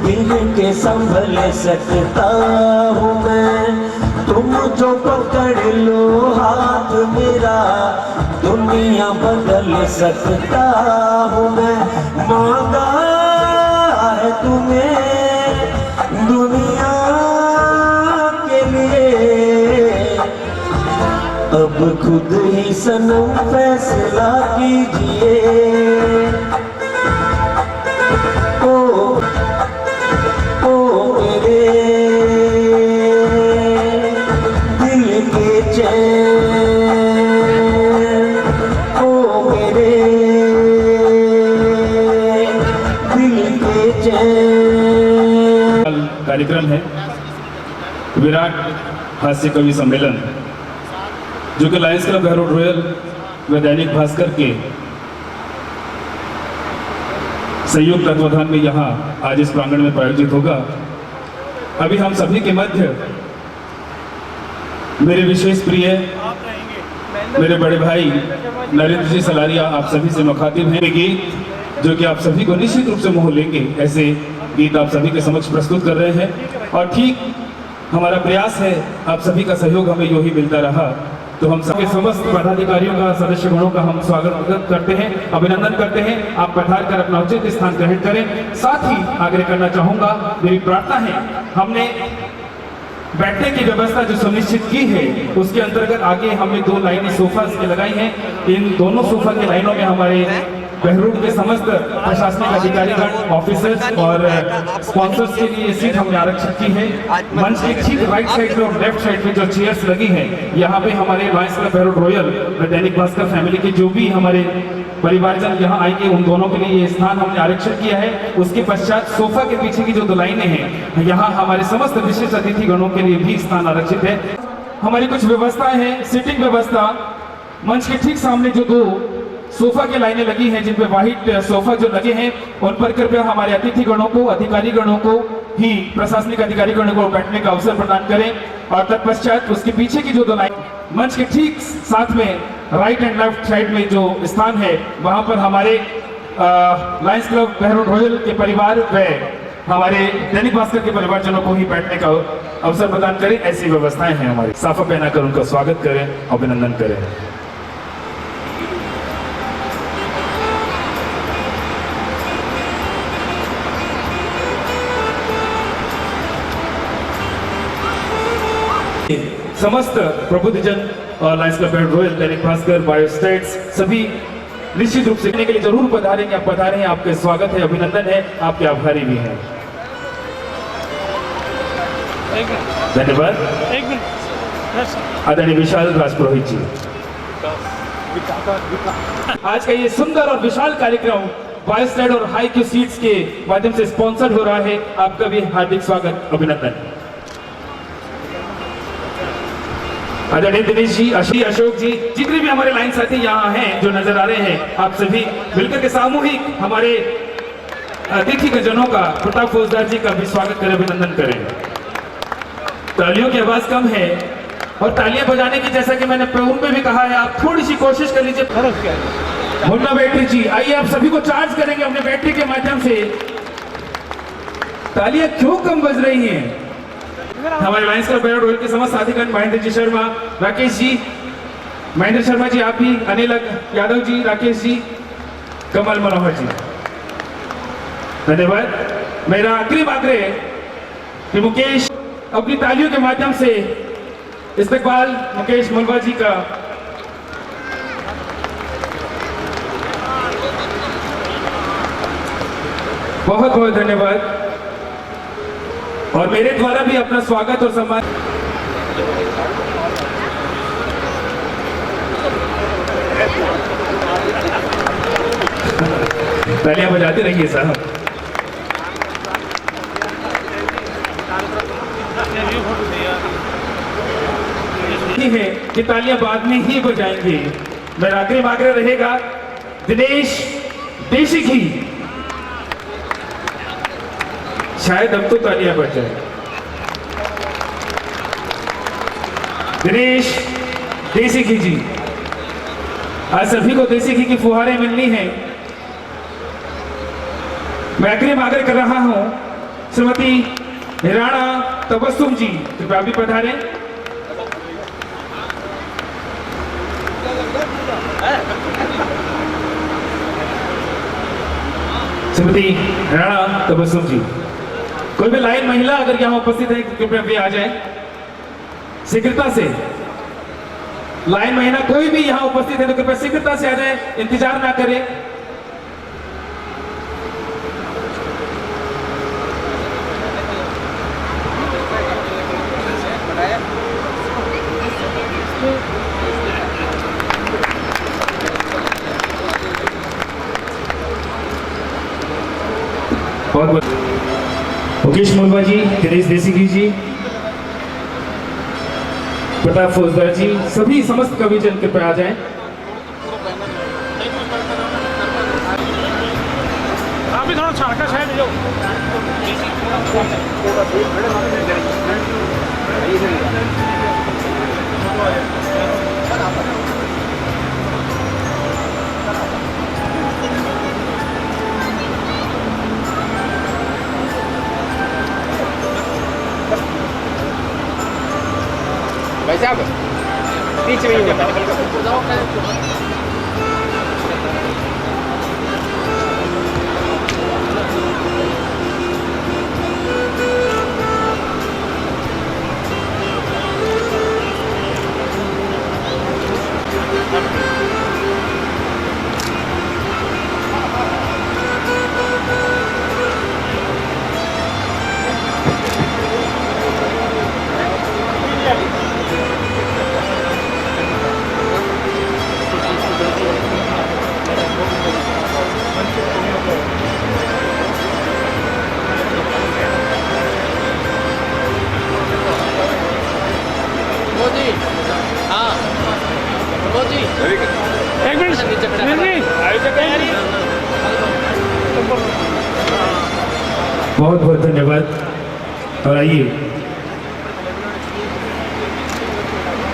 गिर के संभल सकता हूँ मैं, तुम जो पकड़ लो हाथ मेरा दुनिया बदल सकता हूँ मैं। मांगा है तुम्हें दुनिया के लिए, अब खुद ही सनम फैसला कीजिए। ओ मेरे दिल के चैन, ओ मेरे दिल के चैन। कार्यक्रम है विराट हास्य कवि सम्मेलन, जो कि लायंस क्लब बहरोड रॉयल व दैनिक भास्कर के संयुक्त तत्वाधान में यहाँ आज इस प्रांगण में प्रायोजित होगा। अभी हम सभी के मध्य मेरे विशेष प्रिय मेरे बड़े भाई नरेंद्र जी सलारिया आप सभी से मुखातिब हैं। गीत जो कि आप सभी को निश्चित रूप से मोह लेंगे, ऐसे गीत आप सभी के समक्ष प्रस्तुत कर रहे हैं। और ठीक हमारा प्रयास है, आप सभी का सहयोग हमें यूं ही मिलता रहा तो हम सबके समस्त पदाधिकारियों का, सदस्य गणों का हम स्वागत करते हैं, अभिनंदन करते हैं। आप पधार कर अपना उचित स्थान ग्रहण करें। साथ ही आग्रह करना चाहूंगा, मेरी प्रार्थना है, हमने बैठने की व्यवस्था जो सुनिश्चित की है उसके अंतर्गत आगे हमने 2 लाइनें सोफा की लगाई हैं। इन दोनों सोफा की लाइनों में हमारे बहरोड के समस्त प्रशासनिक अधिकारीगण, ऑफिसर्स और स्पॉन्सर्स के लिए सीट हमने आरक्षित की है। मंच के ठीक राइट साइड में और लेफ्ट साइड में जो चेयर्स लगी हैं, यहाँ पे हमारे लायंस क्लब बहरोड रॉयल व दैनिक भास्कर फैमिली के जो भी हमारे परिवारजन यहाँ आएंगे उन दोनों के लिए ये स्थान हमने आरक्षित किया है। उसके पश्चात सोफा के पीछे की जो 2 लाइनें हैं, यहाँ हमारे समस्त विशिष्ट अतिथि गणों के लिए भी स्थान आरक्षित है। हमारी कुछ व्यवस्थाएं हैं, सीटिंग व्यवस्था। मंच के ठीक सामने जो 2 सोफा की लाइनें लगी हैं, जिनपे व्हाइट सोफा जो लगे हैं, उन पर कृपया हमारे अतिथि गणों को, अधिकारी गणों को ही, प्रशासनिक अधिकारी गणों को बैठने का अवसर प्रदान करें। और तत्पश्चात उसके पीछे की जो 2 लाइन, मंच के ठीक साथ में राइट एंड लेफ्ट साइड में जो स्थान है, वहां पर हमारे लायंस क्लब बहरोड रॉयल के परिवार व हमारे दैनिक भास्कर के परिवारजनों को ही बैठने का अवसर प्रदान करें। ऐसी व्यवस्थाएं हैं हमारी। साफा पहनाकर उनका स्वागत करें, अभिनंदन करें। समस्त प्रबुद्धजन और Lions club Behror royal, Dainik Bhaskar, बायोस्टेट्स सभी निश्चित रूप से के लिए जरूर पधारेंगे। आप पधारे हैं, आपके स्वागत है, अभिनंदन है, आपके आभारी भी हैं। धन्यवाद। आदरणीय विशाल राजपुरोहित जी, आज का ये सुंदर और विशाल कार्यक्रम बायोस्टेट और हाई क्यू सीट्स के माध्यम से स्पॉन्सर्ड हो रहा है। आपका भी हार्दिक स्वागत, अभिनंदन। आदरणीय दिनेश जी, अशोक जी, जितने भी हमारे लाइन साथी यहाँ हैं जो नजर आ रहे हैं, आप सभी मिलकर के सामूहिक हमारे अतिथि जनों का, प्रताप फौजदार जी का भी स्वागत करें, अभिनंदन करें। तालियों की आवाज कम है और तालियां बजाने की, जैसा कि मैंने पूर्व में भी कहा है, आप थोड़ी सी कोशिश कर लीजिए। मुन्ना बैटरी जी, आइए आप सभी को चार्ज करेंगे अपने बैटरी के माध्यम से। तालियां क्यों कम बज रही हैं? हमारे लायंस क्लब बहरोड रॉयल के समस्त साथीगण, महेंद्र जी शर्मा, राकेश जी, महेंद्र शर्मा जी, आप भी, अनिल यादव जी, राकेश जी, कमल मनोहर जी, धन्यवाद। मेरा अग्रिम आग्रह कि मुकेश अपनी तालियों के माध्यम से इस्तकबाल मुकेश मुलवा जी का बहुत बहुत धन्यवाद। और मेरे द्वारा भी अपना स्वागत और सम्मान। तालियां बजाते रहिए साहब। है कि तालियां बाद में ही बजाएंगे। मेरा आखिरी आग्रह रहेगा, दिनेश देशी घी, शायद अब तो तालियां बज जाए। दिनेश देसी घी जी, आज सभी को देसी घी की फुहारें मिलनी है। मैं आग्रह कर रहा हूं, श्रीमती राणा तबस्सुम जी कृपया भी पधारें। श्रीमती राणा तबस्सुम जी, कोई भी लाइन महिला अगर यहाँ उपस्थित है कृपया भी आ जाए शीघ्रता से। लाइन महिला कोई भी यहाँ उपस्थित है तो कृपया शीघ्रता से आ जाए, इंतजार ना करें। बहुत बहुत मुकेश मुलवा जी, दिनेश देसिंगी जी, प्रताप फौजदार जी, सभी समस्त कविजन कृपया आ जाएं। आप भी थोड़ा छाड़का साइड जाओ। भाई साहब बीच में ही एक मिनट बहुत बहुत धन्यवाद। और आइए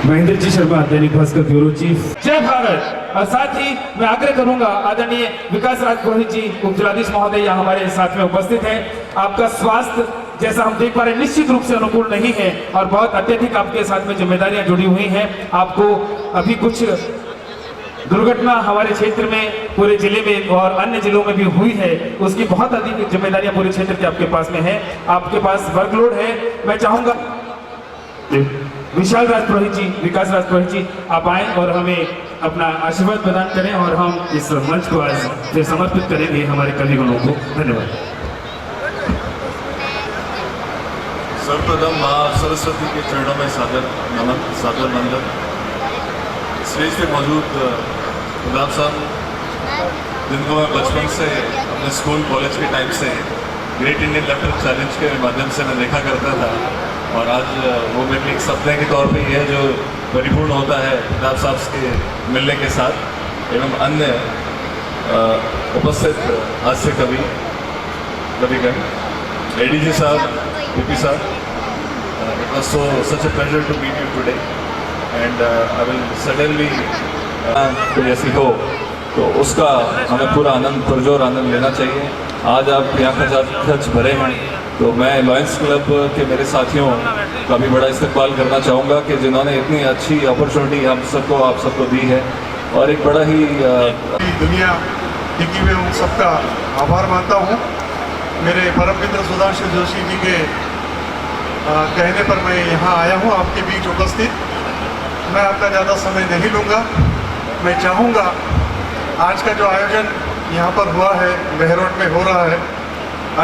महेंद्र जी शर्मा, दैनिक भास्कर ब्यूरो चीफ। जय भारत। और साथ ही मैं आग्रह करूंगा आदरणीय विकास राज पुरोहित जी उपजिलाधीश महोदय यहाँ हमारे साथ में उपस्थित हैं। आपका स्वास्थ्य जैसा हम देख पा रहे हैं निश्चित रूप से अनुकूल नहीं है और बहुत अत्यधिक आपके साथ में जिम्मेदारियां जुड़ी हुई हैं। आपको अभी कुछ दुर्घटना हमारे क्षेत्र में, पूरे जिले में और अन्य जिलों में भी हुई है, उसकी बहुत अधिक जिम्मेदारियां पूरे क्षेत्र के आपके पास में है। आपके पास वर्कलोड है। मैं चाहूंगा विशाल राज पुरोहित जी, विकास राज पुरोहित जी, आप आए और हमें अपना आशीर्वाद प्रदान करें और हम इस मंच को आज फिर समर्पित करेंगे हमारे कविगणों को। धन्यवाद। सर्वप्रथम माँ सरस्वती के चरणों में सादर नमन, सादर वंदन। स्टेज पे मौजूद गुलाब साहब, जिनको मैं बचपन से अपने स्कूल कॉलेज के टाइम से ग्रेट इंडियन लेफ्टिनेंट चैलेंज के माध्यम से मैं देखा करता था और आज वो मेरे एक सपने के तौर पे ये है जो परिपूर्ण होता है गुलाब साहब के मिलने के साथ एवं अन्य उपस्थित हास्य कविगण, एडीजी साहब, पीपी साहब। It was such a pleasure to meet you today, and I will certainly तो जैसी हो तो उसका हमें पूरा आनंद, पुरजोर आनंद लेना चाहिए। आज आप यहाँ खच भरे हैं तो मैं लॉयंस क्लब के मेरे साथियों का भी बड़ा इस्तेमाल करना चाहूँगा कि जिन्होंने इतनी अच्छी अपॉर्चुनिटी हम सबको, आप सबको दी है और एक बड़ा ही दुनिया टिकी में उन सबका आभार मानता हूँ। मेरे परम मित्र सुधांशु जोशी जी के कहने पर मैं यहाँ आया हूँ आपके बीच उपस्थित। मैं आपका ज़्यादा समय नहीं लूँगा। मैं चाहूँगा आज का जो आयोजन यहाँ पर हुआ है, बहरोड में हो रहा है,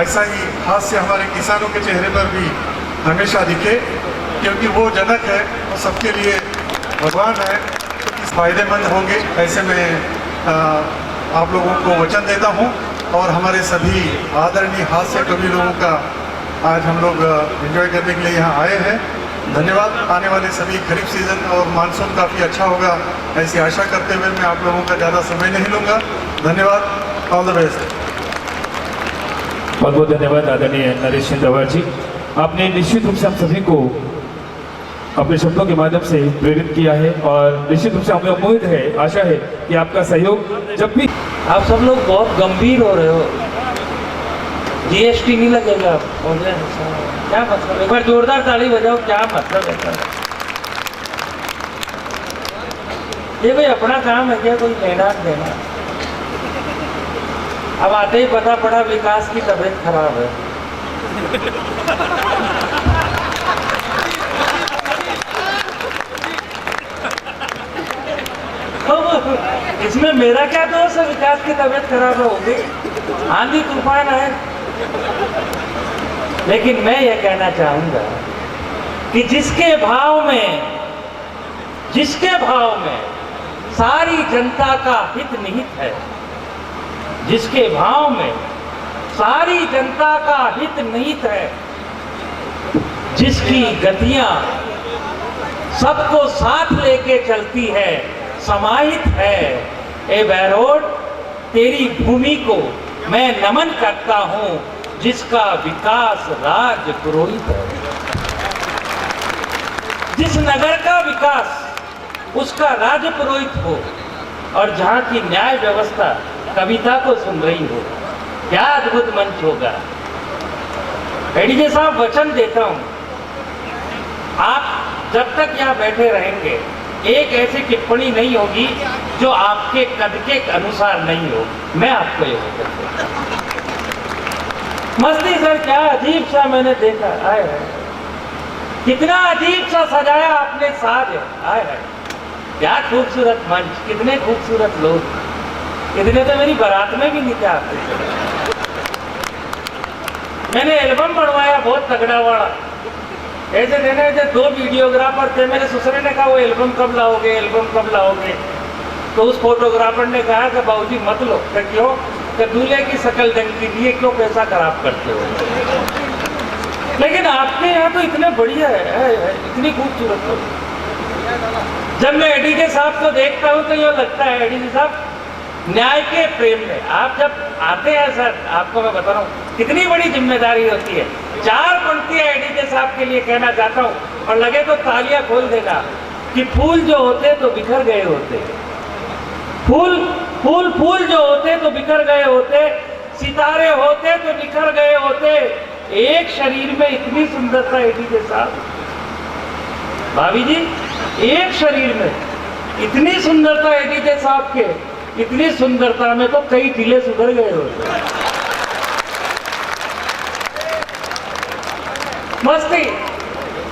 ऐसा ही हास्य हमारे किसानों के चेहरे पर भी हमेशा दिखे, क्योंकि वो जनक है, वो सबके लिए भगवान है, फ़ायदेमंद होंगे ऐसे मैं आप लोगों को वचन देता हूँ। और हमारे सभी आदरणीय हास्य कवि लोगों का आज हम लोग एंजॉय करने के लिए यहाँ आए हैं। धन्यवाद। आने वाले सभी खरीफ सीजन और मानसून काफ़ी अच्छा होगा ऐसी आशा करते हुए मैं आप लोगों का ज़्यादा समय नहीं लूँगा। धन्यवाद। All the best. बहुत बहुत धन्यवाद आदरणीय नरेश चंद्रवार जी। आपने निश्चित रूप से हम सभी को अपने शब्दों के माध्यम से प्रेरित किया है और निश्चित रूप से हमें उम्मीद है, आशा है कि आपका सहयोग जब भी। आप सब लोग बहुत गंभीर हो रहे हो। जीएसटी नहीं लगेगा अब। क्या मतलब, एक बार जोरदार ताली बजाओ, क्या मतलब है सर? ये कोई अपना काम है क्या, कोई लेना देना? अब आते ही पता पड़ा विकास की तबीयत खराब है। तो इसमें मेरा क्या दोष है? विकास की तबीयत खराब होगी, आंधी तूफान है। लेकिन मैं ये कहना चाहूंगा कि जिसके भाव में सारी जनता का हित निहित है, जिसके भाव में सारी जनता का हित निहित है, जिसकी गतियां सबको साथ लेके चलती है, समाहित है, ए बैरोड, तेरी भूमि को मैं नमन करता हूं, जिसका विकास राज पुरोहित है। जिस नगर का विकास उसका राज पुरोहित हो, और जहां की न्याय व्यवस्था कविता को सुन रही हो, क्या अद्भुत मंच होगा। एडीजे साहब, वचन देता हूं, आप जब तक यहाँ बैठे रहेंगे एक ऐसी टिप्पणी नहीं होगी जो आपके कद के अनुसार नहीं हो। मैं आपको ये वचन देता हूं। मस्ती सर, क्या अजीब सा मैंने देखा, आए है कितना अजीब सा सजाया आपने साज है, आए है क्या खूबसूरत मंच, कितने खूबसूरत लोग, इतने तो मेरी बारात में भी नहीं थे आपके। मैंने एल्बम बनवाया बहुत तगड़ा वाला, ऐसे देने थे 2 वीडियोग्राफर थे। मेरे ससुर ने कहा वो एल्बम कब लाओगे, एल्बम कब लाओगे? तो उस फोटोग्राफर ने कहा कि बाबूजी मत लो। तो क्यों? कि दूल्हे की शक्ल ढंग के लिए क्यों पैसा खराब करते हो? लेकिन आपके यहाँ तो इतने बढ़िया है, इतनी खूबसूरत लोग। जब मैं एडीजे साहब को देखता हूँ तो ये लगता है एडीजे साहब न्याय के प्रेम में। आप जब आते हैं सर, आपको मैं बता रहा हूँ कितनी बड़ी जिम्मेदारी होती है। 4 पंक्तियां एडीजे साहब के लिए कहना चाहता हूँ, और लगे तो तालियां खोल देगा कि फूल जो होते तो बिखर गए होते, फूल फूल फूल जो होते तो बिखर गए होते, सितारे होते तो निखर गए होते, एक शरीर में इतनी सुंदरता एडीजे साहब, भाभी जी, एक शरीर में इतनी सुंदरता एडीजे साहब के, इतनी सुंदरता में तो कई ढीले सुधर गए होते। मस्ती,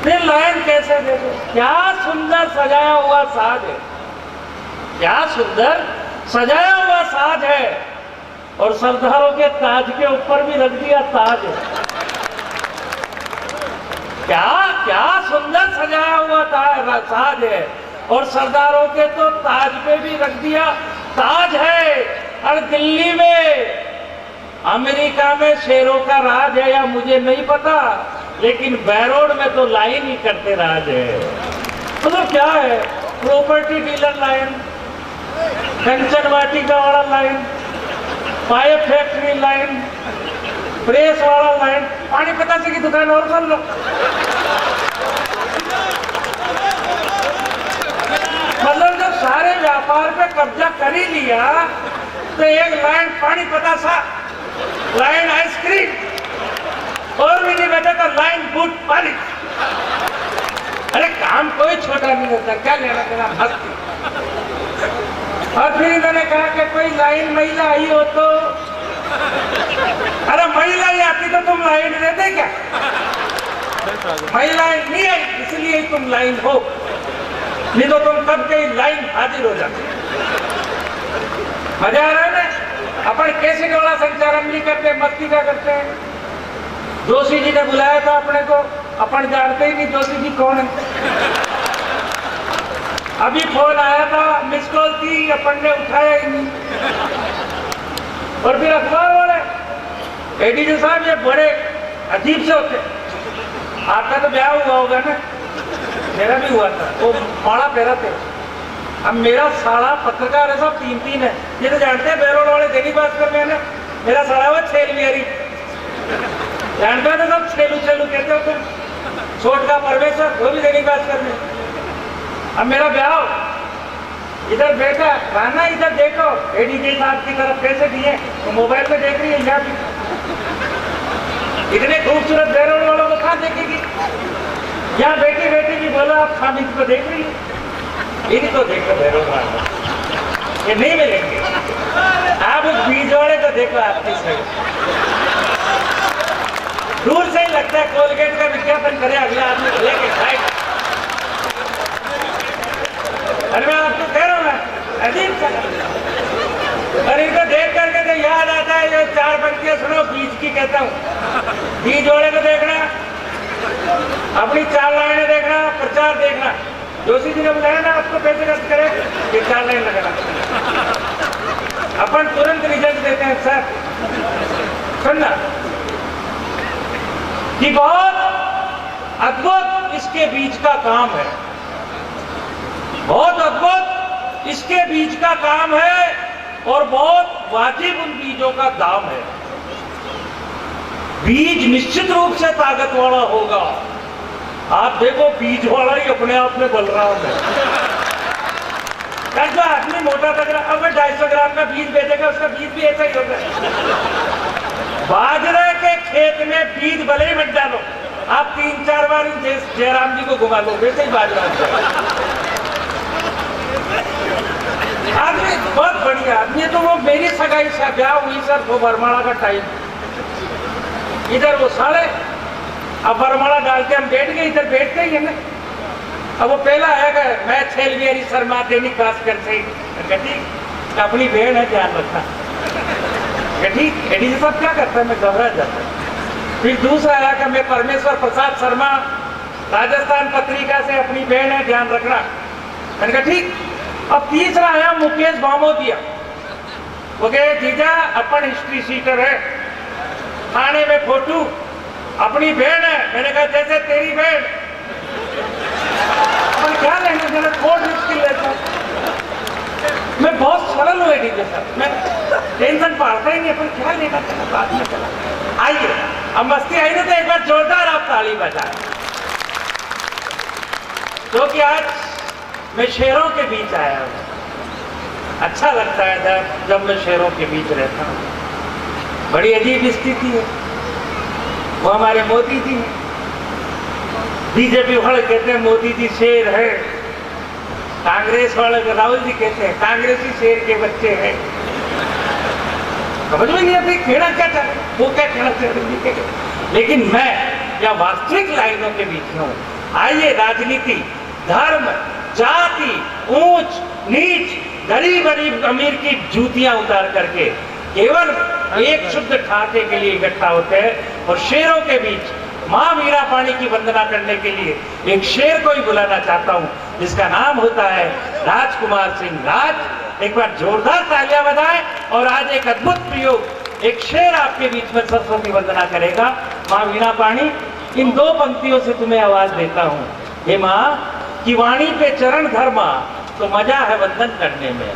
फिर लाइन कैसे देखो, क्या सुंदर सजाया हुआ साज है, क्या सुंदर सजाया हुआ साज है, और सरदारों के ताज के ऊपर भी रख दिया ताज है। क्या क्या सुंदर सजाया हुआ साज है, और सरदारों के तो ताज पे भी रख दिया ताज है। और दिल्ली में, अमेरिका में शेरों का राज है या मुझे नहीं पता, लेकिन बैरोड में तो लाइन ही करते राज है। मतलब क्या है, प्रॉपर्टी डीलर लाइन, कंचन वाटिका वाला line, pipe factory line, press वाला लाइन, पानी पतासे की दुकान और खोल लो। मतलब जब सारे व्यापार पे कब्जा कर ही लिया तो एक लाइन पानी पतासा, लाइन आइसक्रीम, और भी नहीं बचा तो लाइन बूट पानी। अरे काम कोई छोटा नहीं होता, क्या लेना देना मस्ती। और फिर इन्होंने कहा कि कोई लाइन महिला आई हो तो, अरे महिला ही आती तो तुम लाइन देते क्या? महिलाएं नहीं आई इसलिए तुम लाइन हो, नहीं तो तुम कब के लाइन हाजिर हो जाते। मजा आ रहा है ना? अपन कैसे डोला संचालन नहीं करते, मस्ती का करते हैं। जोशी जी ने बुलाया था अपने को, अपन जानते ही नहीं जोशी जी कौन है। अभी फोन आया था, मिस कॉल थी, अपन ने उठाया ही नहीं। और फिर अखबार वाले एडीजे साहब ये बड़े अजीब से होते। आपका तो ब्याह हुआ होगा ना, मेरा भी हुआ था, वो माड़ा पहरा थे। अब मेरा साला पत्रकार है साहब, 3 है। ये तो जानते हैं बैरोड वाले दैनिक भास्कर में है ना, मेरा साला हुआ छेलवियरी, जानते हो तो सब छेलू छेलू कहते हो तुम। छोट का परमेश्वर, वो भी दैनिक भास्कर में। अब मेरा ब्याह, इधर बैठा खाना, इधर देखो एडीजे साहब की तरफ कैसे दिए, तो मोबाइल में देख रही है यहाँ भी। इतने खूबसूरत बैरोड वालों को कहाँ देखेगी? यहाँ बैठी बैठी भी बोलो आप खामिद को देख रही है, इनको देखो बैरोड वाला, ये नहीं मिलेंगे। आप उस बीज वाले को देखो आपकी सही, दूर से ही लगता है कोलगेट का विज्ञापन करे अगला आदमी लेके खाएगा। अरे मैं आपको कह रहा हूँ ना, अजीब सा। और इनको देख करके तो याद आता है जो 4 पंक्तियां सुनो बीज की कहता हूँ। बीज वाले को देखना, अपनी 4 लाइनें देखना, प्रचार देखना। जोशी जी ने बताया ना आपको पैसे खर्च करे ये 4 लाइन लगाना, अपन तुरंत रिजल्ट देते हैं सर। सुनना कि बहुत अद्भुत इसके बीज का काम है, बहुत अद्भुत इसके बीज का काम है और बहुत वाजिब उन बीजों का दाम है। बीज निश्चित रूप से ताकत वाला होगा। आप देखो बीज वाला ही अपने आप में बलराम है। जो आदमी मोटा तगड़ा अब 250 ग्राम का बीज बेचेगा उसका बीज भी ऐसा ही होगा। बाजरे के खेत में बीज भले ही मत डालो, आप 3-4 बार जयराम जी को घुमा लो, वैसे ही बाजरा आदमी बहुत बढ़िया आदमी है। तो वो मेरी सगाई से ब्याह हुई सर, वो बरमाड़ा का टाइम, इधर वो साले, अब बरमाड़ा डाल के हम बैठ गए, इधर बैठते ही है ना। अब वो पहला आएगा, मैं छेलवियरी शर्मा देनी खास कर से ठीक, अपनी बहन है ध्यान रखना ठीक। एडी सब क्या करता है, मैं घबरा जाता। फिर दूसरा आया मैं परमेश्वर प्रसाद शर्मा राजस्थान पत्रिका से, अपनी बहन है ध्यान रखना, मैंने कहा ठीक। अब तीसरा आया मुकेश बामोदिया, वो कहे जीजा अपन हिस्ट्री सीटर है, थाने में फोटो, अपनी बहन है, मैंने कहा जैसे तेरी बहन, अपन क्या लेंगे जरा कोर्ट मुश्किल लेता। मैं बहुत सरल हुए डीजे साहब, मैं टेंशन पाड़ता ही नहीं, अपन क्या लेना चला बाद में चला। आइए अब मस्ती आई ना तो एक बार जोरदार आप ताली बजाएं, क्योंकि आज मैं शेरों के बीच आया हूँ। अच्छा लगता है जब मैं शेरों के बीच रहता हूँ। बड़ी अजीब स्थिति है। वो हमारे मोदी जी हैं, बीजेपी वाले कहते हैं मोदी जी शेर है, कांग्रेस वाले राहुल जी कहते हैं कांग्रेसी शेर के बच्चे हैं। समझ में नहीं आती खेड़ा क्या चाह, वो क्या खेड़ा चाह। लेकिन मैं या वास्तविक लाइनों के बीच हूँ। आइए राजनीति, धर्म, जाति, ऊंच नीच, गरीब गरीब अमीर की जूतियां उतार करके केवल एक शुद्ध ठाके के लिए इकट्ठा होते हैं। और शेरों के बीच माँ मीरा पानी की वंदना करने के लिए एक शेर को ही बुलाना चाहता हूँ, जिसका नाम होता है राजकुमार सिंह राज। एक बार जोरदार तालियां बजाएं। और आज एक अद्भुत प्रयोग, एक शेर आपके बीच में सरस्वती वंदना करेगा, माँ मीरा पानी। इन 2 पंक्तियों से तुम्हें आवाज देता हूँ। हे माँ कि वाणी पे चरण धर्मा तो मजा है वंदन करने में,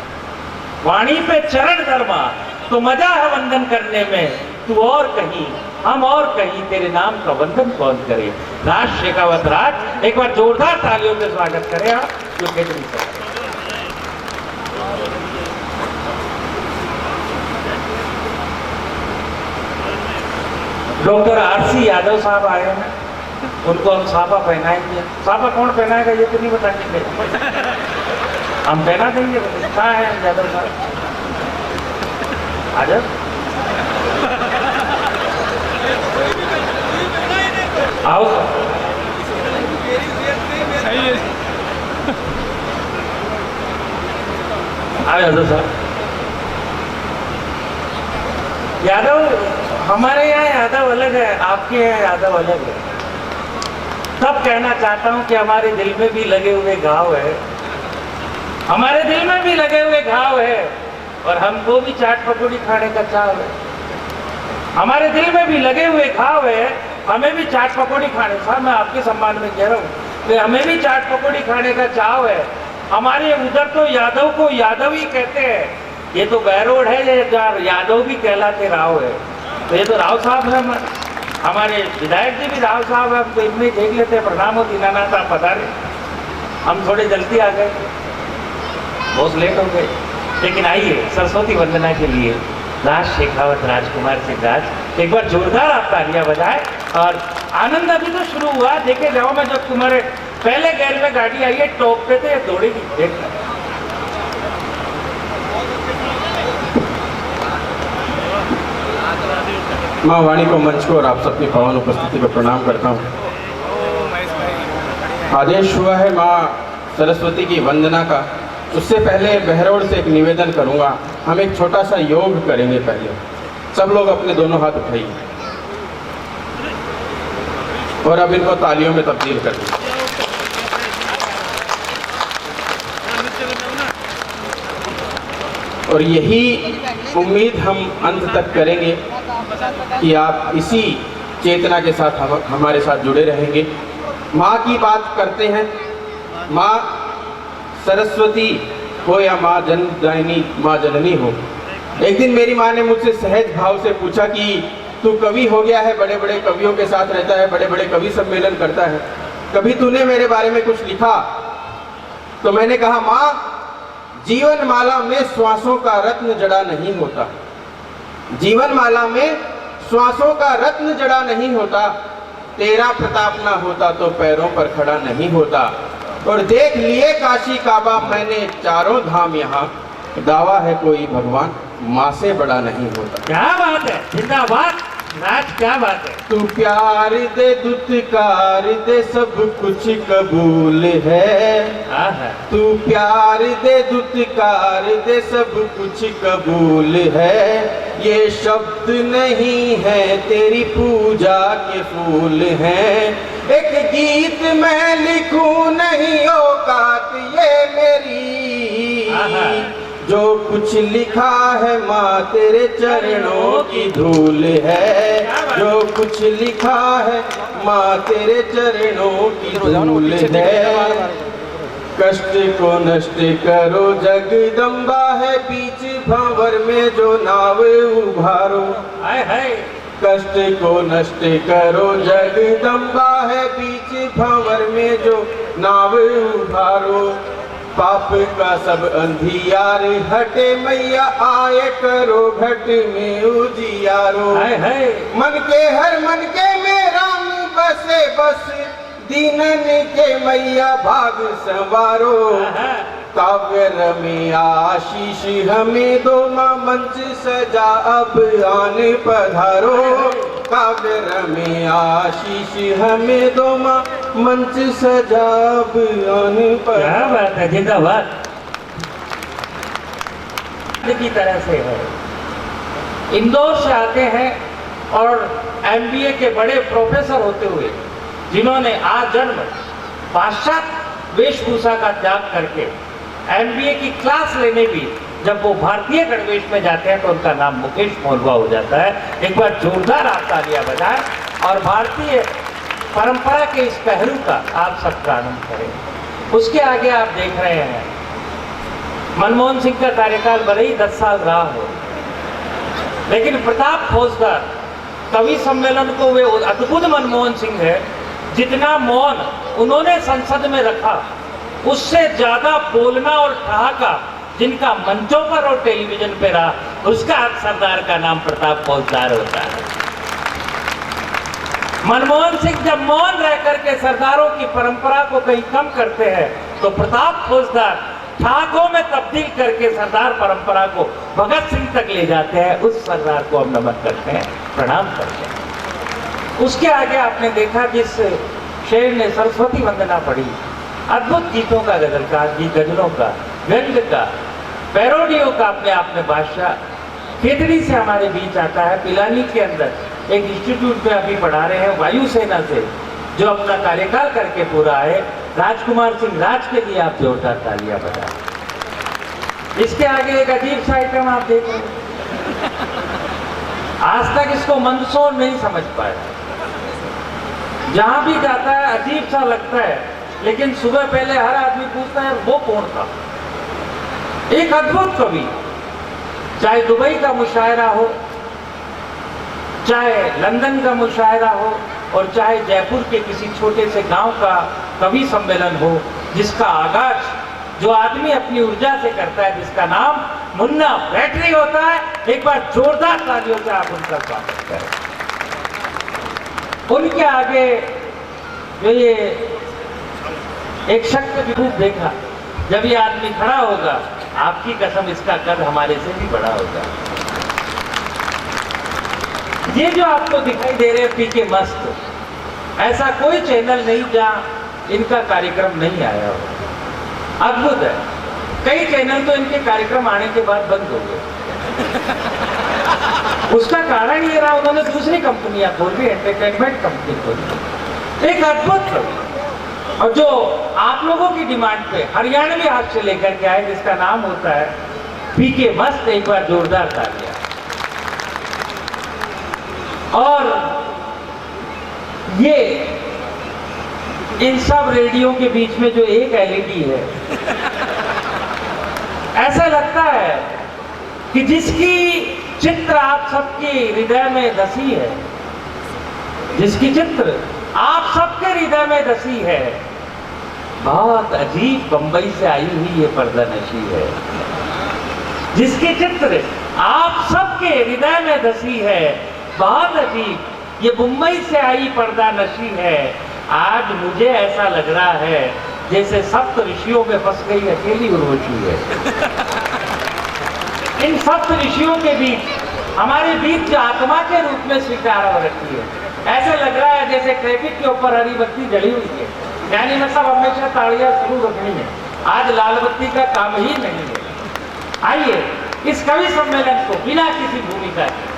वाणी पे चरण धर्मा तो मजा है वंदन करने में। तू और कहीं हम और कहीं तेरे नाम का वंदन कौन करे। राज शेखावत राज, एक बार जोरदार तालियों से स्वागत करें आप जो केजरी साहब। डॉक्टर RC यादव साहब आए हैं, उनको हम साफा पहनाएंगे। साफा कौन पहनाएगा ये तो नहीं बताएंगे, हम पहना देंगे। कहाँ है यादव साहब? आ जाओ। आओ आओ यादव साहब। यादव हमारे यहाँ यादव अलग है, आपके यहाँ यादव अलग है। तब कहना चाहता हूं कि हमारे दिल में भी लगे हुए घाव है, हमारे दिल में भी लगे हुए घाव है और हमको भी चाट पकौड़ी खाने का चाव है। हमारे दिल में भी लगे हुए घाव है, हमें भी चाट पकौड़ी खाने, साहब मैं आपके सम्मान में कह रहा हूँ कि हमें भी चाट पकौड़ी खाने का चाव है। हमारे उधर तो यादव को यादव ही कहते हैं, ये तो बैरोड है, ये यादव भी कहलाते राव है। तो ये तो राव साहब है, हमारे विधायक जी भी राव साहब है, हम तो इनमें देख लेते हैं। प्रणाम हो दीनानाथ, आप बता रहे, हम थोड़े जल्दी आ गए, बहुत लेट हो गए। लेकिन आइए सरस्वती वंदना के लिए राज शेखावत राजकुमार सिंह राज एक बार जोरदार आप तालियां बजाएं। और आनंद अभी तो शुरू हुआ, देखे जाओ मैं जब तुम्हारे पहले गेयर में गाड़ी आई है टॉप पे तो ये दौड़ेगी, देखना। माँ वाणी को, मंच को और आप सबकी पावन उपस्थिति को प्रणाम करता हूँ। आदेश हुआ है माँ सरस्वती की वंदना का, उससे पहले बहरोड़ से एक निवेदन करूँगा। हम एक छोटा सा योग करेंगे। पहले सब लोग अपने दोनों हाथ उठाइए और अब इनको तालियों में तब्दील कर दीजिए। और यही उम्मीद हम अंत तक करेंगे कि आप इसी चेतना के साथ हमारे साथ जुड़े रहेंगे। माँ की बात करते हैं, माँ सरस्वती हो या माँ जनदायिनी, माँ जननी हो। एक दिन मेरी माँ ने मुझसे सहज भाव से पूछा कि तू कवि हो गया है, बड़े बड़े कवियों के साथ रहता है, बड़े बड़े कवि सम्मेलन करता है, कभी तूने मेरे बारे में कुछ लिखा? तो मैंने कहा माँ, जीवन माला में श्वासों का रत्न जड़ा नहीं होता, जीवन माला में श्वासों का रत्न जड़ा नहीं होता, तेरा प्रताप ना होता तो पैरों पर खड़ा नहीं होता। और देख लिए काशी काबा मैंने चारों धाम, यहाँ दावा है कोई भगवान माँ से बड़ा नहीं होता। क्या बात है, जिंदाबाद राज, क्या बात है। तू प्यार दे दुत्कार दे सब कुछ कबूल है, तू प्यार दे दुत्कार दे सब कुछ कबूल है, ये शब्द नहीं है तेरी पूजा के फूल हैं। एक गीत मैं लिखूं नहीं औकात ये मेरी, जो कुछ लिखा है माँ तेरे चरणों की धूल है, जो कुछ लिखा है माँ तेरे चरणों की धूल है। कष्ट को नष्ट करो जगदम्बा है, बीच भंवर में जो नाव उभारो। कष्ट को नष्ट करो जगदम्बा है, बीच भंवर में जो नाव उभारो। पाप का सब अंधियार हटे मैया, आए करो घट में उजियारो। मन के हर मन के में राम बसे, बस दीनन के मैया भाग संवारो। काव्य में आशीष हमें दो माँ, मंच सजा अब आन पधारो। काव्य में आशीष हमें दो माँ, मंच सजा अब आन पधारो। क्या बात है, जिंदाबाद की तरह से है। इंदौर से आते हैं और एमबीए के बड़े प्रोफेसर होते हुए, जिन्होंने आजन्म पाश्चात्य वेशभूषा का त्याग करके एमबीए की क्लास लेने भी जब वो भारतीय गणवेश में जाते हैं तो उनका नाम मुकेश मोरवा हो जाता है। एक बार जोरदार आप तालियां बजाएं और भारतीय परंपरा के इस पहलू का आप सबका आनंद करें। उसके आगे आप देख रहे हैं मनमोहन सिंह का कार्यकाल भले ही 10 साल रहा हो, लेकिन प्रताप फौजदार कवि सम्मेलन को वे अद्भुत मनमोहन सिंह है, जितना मौन उन्होंने संसद में रखा उससे ज्यादा बोलना और ठहाका जिनका मंचों पर और टेलीविजन पे रहा, उसका सरदार का नाम प्रताप फौजदार होता है। मनमोहन सिंह जब मौन रह करके सरदारों की परंपरा को कहीं कम करते हैं, तो प्रताप फौजदार ठहाकों में तब्दील करके सरदार परंपरा को भगत सिंह तक ले जाते हैं। उस सरदार को हम नमन करते हैं, प्रणाम करते हैं। उसके आगे आपने देखा जिस शेर ने सरस्वती वंदना पढ़ी, अद्भुत गीतों का, गजलकार गीत, गजलों का, व्यंग का, पैरोडियों का अपने आप में बादशाह खेतड़ी से हमारे बीच आता है। पिलानी के अंदर एक इंस्टीट्यूट में अभी पढ़ा रहे हैं वायुसेना से, जो अपना कार्यकाल करके पूरा है, राजकुमार सिंह राज के लिए आप जोरदार तालियां बजाएं। इसके आगे एक अजीब सा आइटम आप देख रहे हैं, आज तक इसको मंदसौर नहीं समझ पाया, जहां भी जाता है अजीब सा लगता है, लेकिन सुबह पहले हर आदमी पूछता है वो कौन था। एक अद्भुत कवि, चाहे दुबई का मुशायरा हो, चाहे लंदन का मुशायरा हो, और चाहे जयपुर के किसी छोटे से गांव का कवि सम्मेलन हो, जिसका आगाज जो आदमी अपनी ऊर्जा से करता है, जिसका नाम मुन्ना बैटरी होता है। एक बार जोरदार तालियों से आप उनका स्वागत करें। उनके आगे जो ये एक शक्ति विरूप देखा, जब ये आदमी खड़ा होगा, आपकी कसम इसका कद हमारे से भी बड़ा होगा। ये जो आपको दिखाई दे रहे हैं पीके मस्त, ऐसा कोई चैनल नहीं जहां इनका कार्यक्रम नहीं आया हो। अद्भुत है, कई चैनल तो इनके कार्यक्रम आने के बाद बंद हो गए। उसका कारण ये रहा, उन्होंने दूसरी कंपनियां खोल दी, एंटरटेनमेंट कंपनी खोली। एक अद्भुत छवि, और जो आप लोगों की डिमांड पे हरियाणवी हास्य लेकर के आए, जिसका नाम होता है पीके मस्त। एक बार जोरदार तालियां। और ये इन सब रेडियो के बीच में जो एक एलईडी है, ऐसा लगता है कि जिसकी चित्र आप सबके हृदय में धसी है, जिसकी चित्र आप सबके हृदय में धसी है, बहुत अजीब बंबई से आई हुई ये पर्दानशी है। जिसकी चित्र आप सबके हृदय में धसी है, बहुत अजीब ये मुंबई से आई पर्दानशी है। आज मुझे ऐसा लग रहा है जैसे सप्त ऋषियों में फंस गई अकेली उर्वशी है। इन सप्त ऋषियों के बीच हमारे बीच जो आत्मा के रूप में स्वीकार हो रखी है, ऐसा लग रहा है जैसे ट्रैफिक के ऊपर हरी बत्ती जली हुई है, यानी मतलब हमेशा तालियां शुरू रखनी है। आज लाल बत्ती का काम ही नहीं है। आइए इस कवि सम्मेलन को बिना किसी भूमिका के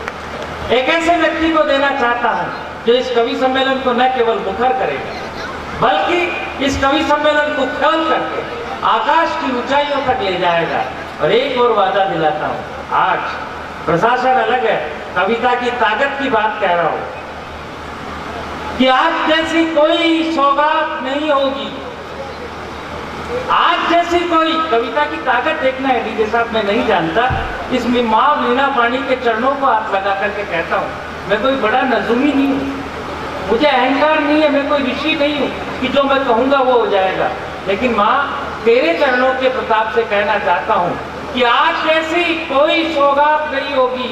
एक ऐसे व्यक्ति को देना चाहता हूं जो इस कवि सम्मेलन को न केवल मुखर करेगा, बल्कि इस कवि सम्मेलन को खोल करके आकाश की ऊंचाइयों तक ले जाएगा। और एक और वादा दिलाता हूं, आज प्रशासन अलग है, कविता की ताकत की बात कह रहा हूं कि आज जैसी कोई सौगात नहीं होगी। आज जैसी कोई कविता की ताकत देखना है डीजे साहब, मैं नहीं जानता। इसमें माँ वीणा पाणी के चरणों को हाथ लगा करके कहता हूँ, मैं कोई बड़ा नजूमी नहीं हूँ, मुझे अहंकार नहीं है, मैं कोई ऋषि नहीं हूँ कि जो मैं कहूँगा वो हो जाएगा। लेकिन माँ तेरे चरणों के प्रताप से कहना चाहता हूँ कि आज जैसी कोई सौगात नहीं होगी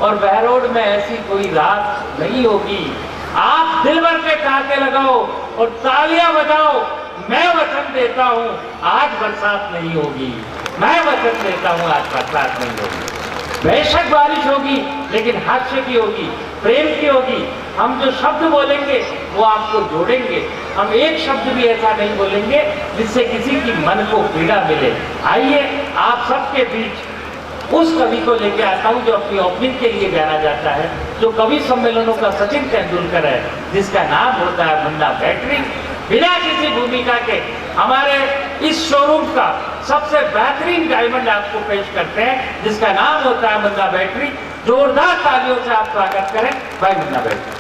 और बहरोड में ऐसी कोई रात नहीं होगी। आप दिल भर के टाके लगाओ और तालियां बजाओ। मैं वचन देता हूं आज बरसात नहीं होगी, मैं वचन देता हूं आज बरसात नहीं होगी। बेशक बारिश होगी, लेकिन हास्य की होगी, प्रेम की होगी। हम जो शब्द बोलेंगे वो आपको जोड़ेंगे। हम एक शब्द भी ऐसा नहीं बोलेंगे जिससे किसी की मन को पीड़ा मिले। आइए आप सबके बीच उस कवि को लेके आता हूं जो अपनी ओपनिंग के लिए जाना जाता है, जो कवि सम्मेलनों का सचिन तेंदुलकर है, जिसका नाम होता है मुन्ना बैटरी। बिना किसी भूमिका के हमारे इस शोरूम का सबसे बेहतरीन डायमंड आपको पेश करते हैं, जिसका नाम होता है मुन्ना बैटरी। जोरदार तालियों से आप स्वागत करें भाई मुन्ना बैटरी।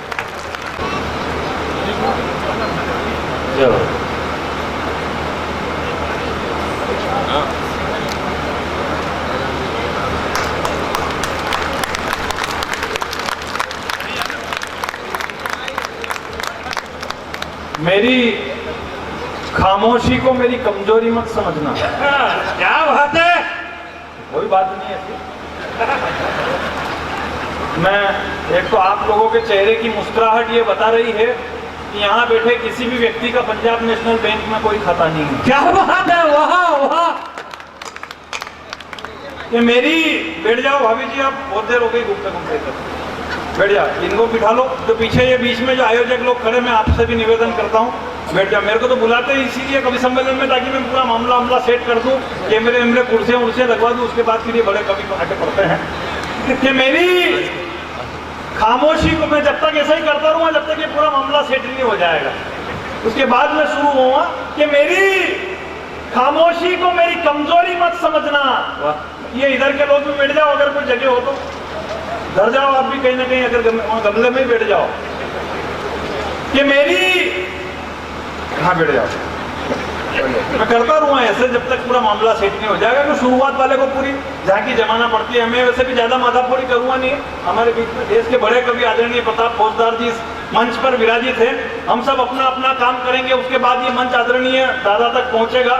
मेरी खामोशी को मेरी कमजोरी मत समझना। क्या बात है? कोई बात नहीं ऐसी। मैं एक तो आप लोगों के चेहरे की मुस्कुराहट ये बता रही है कि यहाँ बैठे किसी भी व्यक्ति का पंजाब नेशनल बैंक में कोई खाता नहीं है। क्या बात है? वाह वाह। ये मेरी बैठ जाओ भाभी जी, आप बहुत देर हो गई घूमते घूमते बैठ जाओ। इनको बिठा लो, जो पीछे ये बीच में जो आयोजक लोग खड़े, मैं आपसे भी निवेदन करता हूँ बैठ जाओ। मेरे को तो बुलाते हैं इसीलिए कवि सम्मेलन में, ताकि मैं पूरा मामला सेट कर दूँ, कैमरे कुर्सियाँ उर्सियाँ लगवा दूँ, उसके बाद फिर ये बड़े कवि आके पढ़ते हैं कि मेरी खामोशी को मैं जब तक ऐसा ही करता रहूँगा जब तक ये पूरा मामला सेट नहीं हो जाएगा। उसके बाद मैं शुरू होऊंगा कि मेरी खामोशी को मेरी कमजोरी मत समझना। ये इधर के लोग भी बैठ जाओ, अगर कोई जगह हो तो घर जाओ आप भी कहीं ना कहीं, अगर गमले में ही बैठ जाओ कि मेरी, हाँ बैठ जाओ। मैं करता रहूँगा ऐसे जब तक पूरा मामला सेट नहीं हो जाएगा। तो शुरुआत वाले को पूरी झांकी जमाना पड़ती है। मैं वैसे भी ज्यादा माथाफोड़ी करूँगा नहीं। हमारे बीच में देश के बड़े कवि आदरणीय प्रताप फौजदार जी इस मंच पर विराजित है। हम सब अपना अपना काम करेंगे, उसके बाद ये मंच आदरणीय दादा तक पहुँचेगा।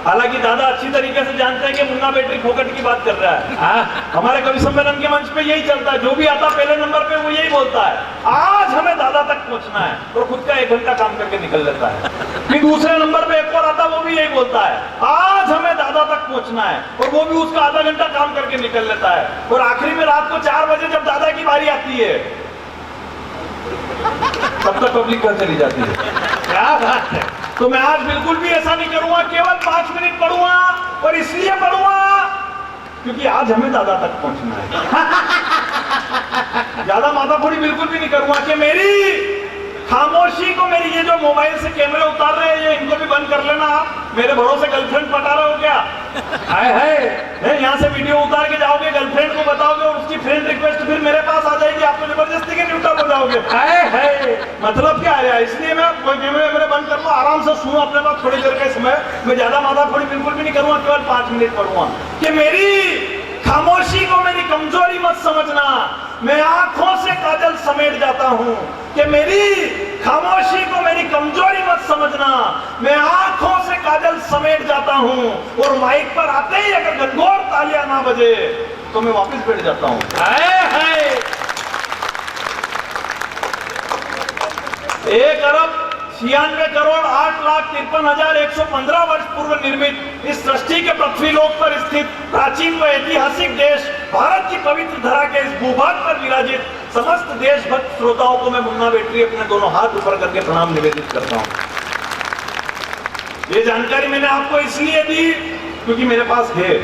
हालांकि दादा अच्छी तरीके से जानते हैं कि मुन्ना बैटरी फोकट की बात कर रहा है। हमारे कवि सम्मेलन के मंच पे यही चलता है, जो भी आता पहले नंबर पे वो यही बोलता है, आज हमें दादा तक पहुंचना है, और खुद का 1 घंटा काम करके निकल लेता है। फिर दूसरे नंबर पे एक और आता, वो भी यही बोलता है, आज हमें दादा तक पहुंचना है, और वो भी उसका आधा घंटा काम करके निकल लेता है। और आखिरी में रात को 4 बजे जब दादा की बारी आती है, तब तक पब्लिक घर चली जाती है। क्या बात है। तो मैं आज बिल्कुल भी ऐसा नहीं करूंगा, केवल 5 मिनट पढ़ूंगा, और इसलिए पढ़ूंगा क्योंकि आज हमें दादा तक पहुंचना है। ज्यादा माथाफोड़ी बिल्कुल भी नहीं करूंगा कि मेरी खामोशी को, मेरी ये जो मोबाइल से कैमरे उतार रहे हैं, ये इनको भी बंद कर लेना। आप मेरे भरोसे गर्लफ्रेंड पटा रहे हो क्या? हाय हाय, यहाँ से वीडियो उतार के जाओगे, गर्लफ्रेंड को बताओगे, और उसकी फ्रेंड रिक्वेस्ट फिर मेरे पास आ जाएगी, आप तो जबरदस्ती के न्यूट्रल हो जाओगे। हाय हाय, मतलब क्या है? इसलिए मैं कैमरे बंद कर लो, आराम से सुनो अपने पास थोड़ी देर का समय। मैं ज्यादा माथाफोड़ी बिल्कुल भी नहीं करूंगा, केवल 5 मिनट पढ़ूंगा कि मेरी खामोशी को मेरी कमजोरी मत समझना, मैं आंखों से काजल समेट जाता हूं। कि मेरी खामोशी को मेरी कमजोरी मत समझना, मैं आंखों से काजल समेट जाता हूं, और माइक पर आते ही अगर गंगोर तालियां ना बजे तो मैं वापस बैठ जाता हूं। हाय हाय, 1,96,8,53,115 वर्ष पूर्व निर्मित इस सृष्टि के पृथ्वीलोक पर स्थित प्राचीन व ऐतिहासिक देश भारत की पवित्र धरा के इस भूभाग पर विराजित समस्त देशभक्त श्रोताओं को मैं मुन्ना बैटरी अपने दोनों हाथ ऊपर करके प्रणाम निवेदित करता हूं। ये जानकारी मैंने आपको इसलिए दी क्योंकि मेरे पास है,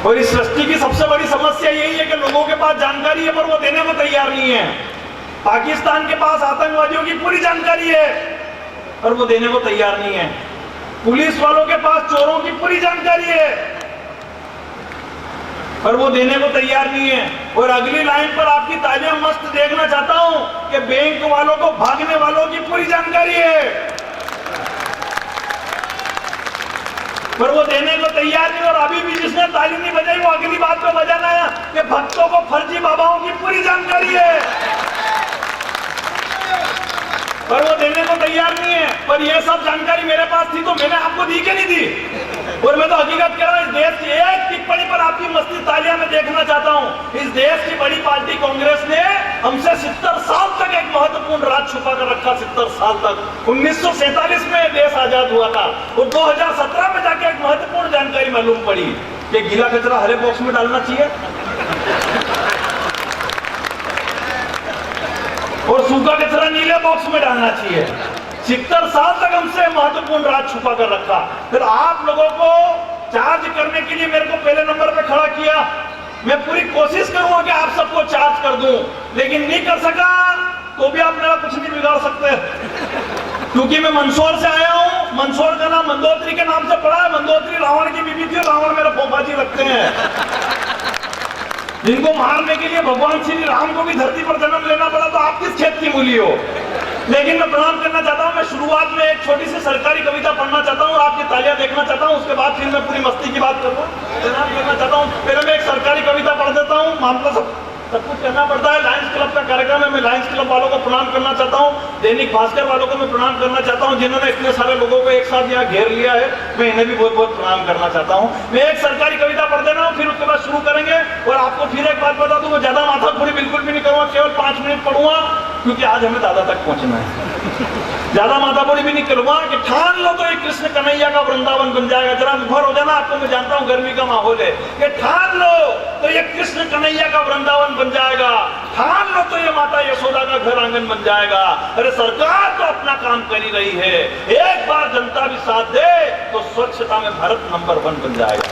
और इस सृष्टि की सबसे बड़ी समस्या यही है कि लोगों के पास जानकारी है पर वो देने को तैयार नहीं है। पाकिस्तान के पास आतंकवादियों की पूरी जानकारी है और वो देने को तैयार नहीं है। पुलिस वालों के पास चोरों की पूरी जानकारी है पर वो देने को तैयार नहीं है। और अगली लाइन पर आपकी तालियां मस्त देखना चाहता हूं कि बैंक वालों को भागने वालों की पूरी जानकारी है पर वो देने को तैयार नहीं। और अभी भी जिसने ताली नहीं बजाई वो अगली बात पे बजाना है कि भक्तों को फर्जी बाबाओं की पूरी जानकारी है पर वो देने को तैयार नहीं है। पर ये सब जानकारी मेरे पास थी तो मैंने आपको दी कि नहीं दी? और मैं तो हकीकत कह रहा हूं, इस देश की एक टिप्पणी पर आपकी मस्ती तालियां मैं देखना चाहता हूं। इस देश की बड़ी पार्टी कांग्रेस ने हमसे 70 साल तक एक महत्वपूर्ण राज छुपा कर रखा। 70 साल तक 1947 में देश आजाद हुआ था और 2017 में जाके एक महत्वपूर्ण जानकारी मालूम पड़ी कि गीला कचरा हरे बॉक्स में डालना चाहिए और सूखा कचरा नीले बॉक्स में डालना चाहिए। 70 साल तक हमसे महत्वपूर्ण राज छुपा कर रखा। फिर आप लोगों को चार्ज करने के लिए मेरे को पहले नंबर पे खड़ा किया। मैं पूरी कोशिश करूंगा कि आप सबको चार्ज कर दूं, लेकिन नहीं कर सका तो भी आप मेरा कुछ नहीं बिगाड़ सकते क्योंकि मैं मंदसौर से आया हूं। मंदसौर का नाम मंदोत्री के नाम से पड़ा है। मंदोत्री रावण की बीबी थी, रावण मेरे फूफा जी लगते हैं जिनको मारने के लिए भगवान श्री राम को भी धरती पर जन्म लेना पड़ा। तो आप किस खेत की मूली हो? लेकिन मैं प्रणाम करना चाहता हूं। मैं शुरुआत में एक छोटी सी सरकारी कविता पढ़ना चाहता हूं और आपकी तालियां देखना चाहता हूं। उसके बाद फिर मैं पूरी मस्ती की बात करूंगा। प्रणाम करना चाहता हूं। पहले मैं एक सरकारी कविता पढ़ देता हूं। मामला सब कुछ करना पड़ता है। लायंस क्लब का कार्यक्रम है। मैं लायंस क्लब वालों को प्रणाम करना चाहता हूं। दैनिक भास्कर वालों को मैं प्रणाम करना चाहता हूं जिन्होंने इतने सारे लोगों को एक साथ यहाँ घेर लिया है। मैं इन्हें भी बहुत बहुत प्रणाम करना चाहता हूं। मैं एक सरकारी कविता पढ़ देना हूं, फिर उसके बाद शुरू करेंगे। और आपको फिर एक बात बता दूं, मैं ज्यादा माथाफोड़ी बिल्कुल भी नहीं करूंगा, केवल 5 मिनट पढ़ूंगा क्योंकि आज हमें दादा तक पहुंचना है। ज्यादा माथाफोड़ी भी नहीं करूंगा कि ठान लो तो ये कृष्ण कन्हैया का वृंदावन बन जाएगा। जरा मुखर हो जाना। आपको मैं जानता हूं गर्मी का माहौल है कि ठान लो तो ये कृष्ण कन्हैया का वृंदावन बन जाएगा। ठान लो तो ये माता यशोदा का घर आंगन बन जाएगा। अरे सरकार तो अपना काम कर ही रही है, एक बार जनता भी साथ दे तो स्वच्छता में भारत नंबर 1 बन जाएगा।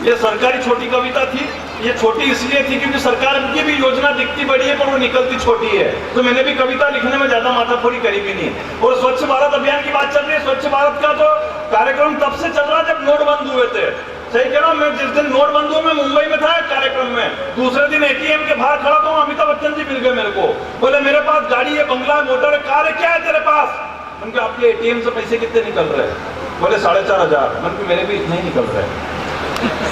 ये सरकारी छोटी कविता थी। ये छोटी इसलिए थी क्योंकि सरकार की भी योजना दिखती बड़ी है पर वो निकलती छोटी है। तो मैंने भी कविता लिखने में ज्यादा माथाफोड़ी करी भी नहीं। और स्वच्छ भारत अभियान की बात चल रही है। स्वच्छ भारत का तो कार्यक्रम तब से चल रहा जब नोट बंद हुए थे। सही कह रहा हूं। मैं जिस दिन नोट बंद हुआ मैं मुंबई में था कार्यक्रम में। दूसरे दिन एटीएम के बाहर खड़ा था, अमिताभ बच्चन जी मिल गए मेरे को। बोले मेरे पास गाड़ी है, बंगला है, मोटर है, कार है, क्या है तेरे पास? उनके आपके एटीएम से पैसे कितने निकल रहे हैं? बोले 4,500। मन मेरे भी इतने ही निकल रहे हैं।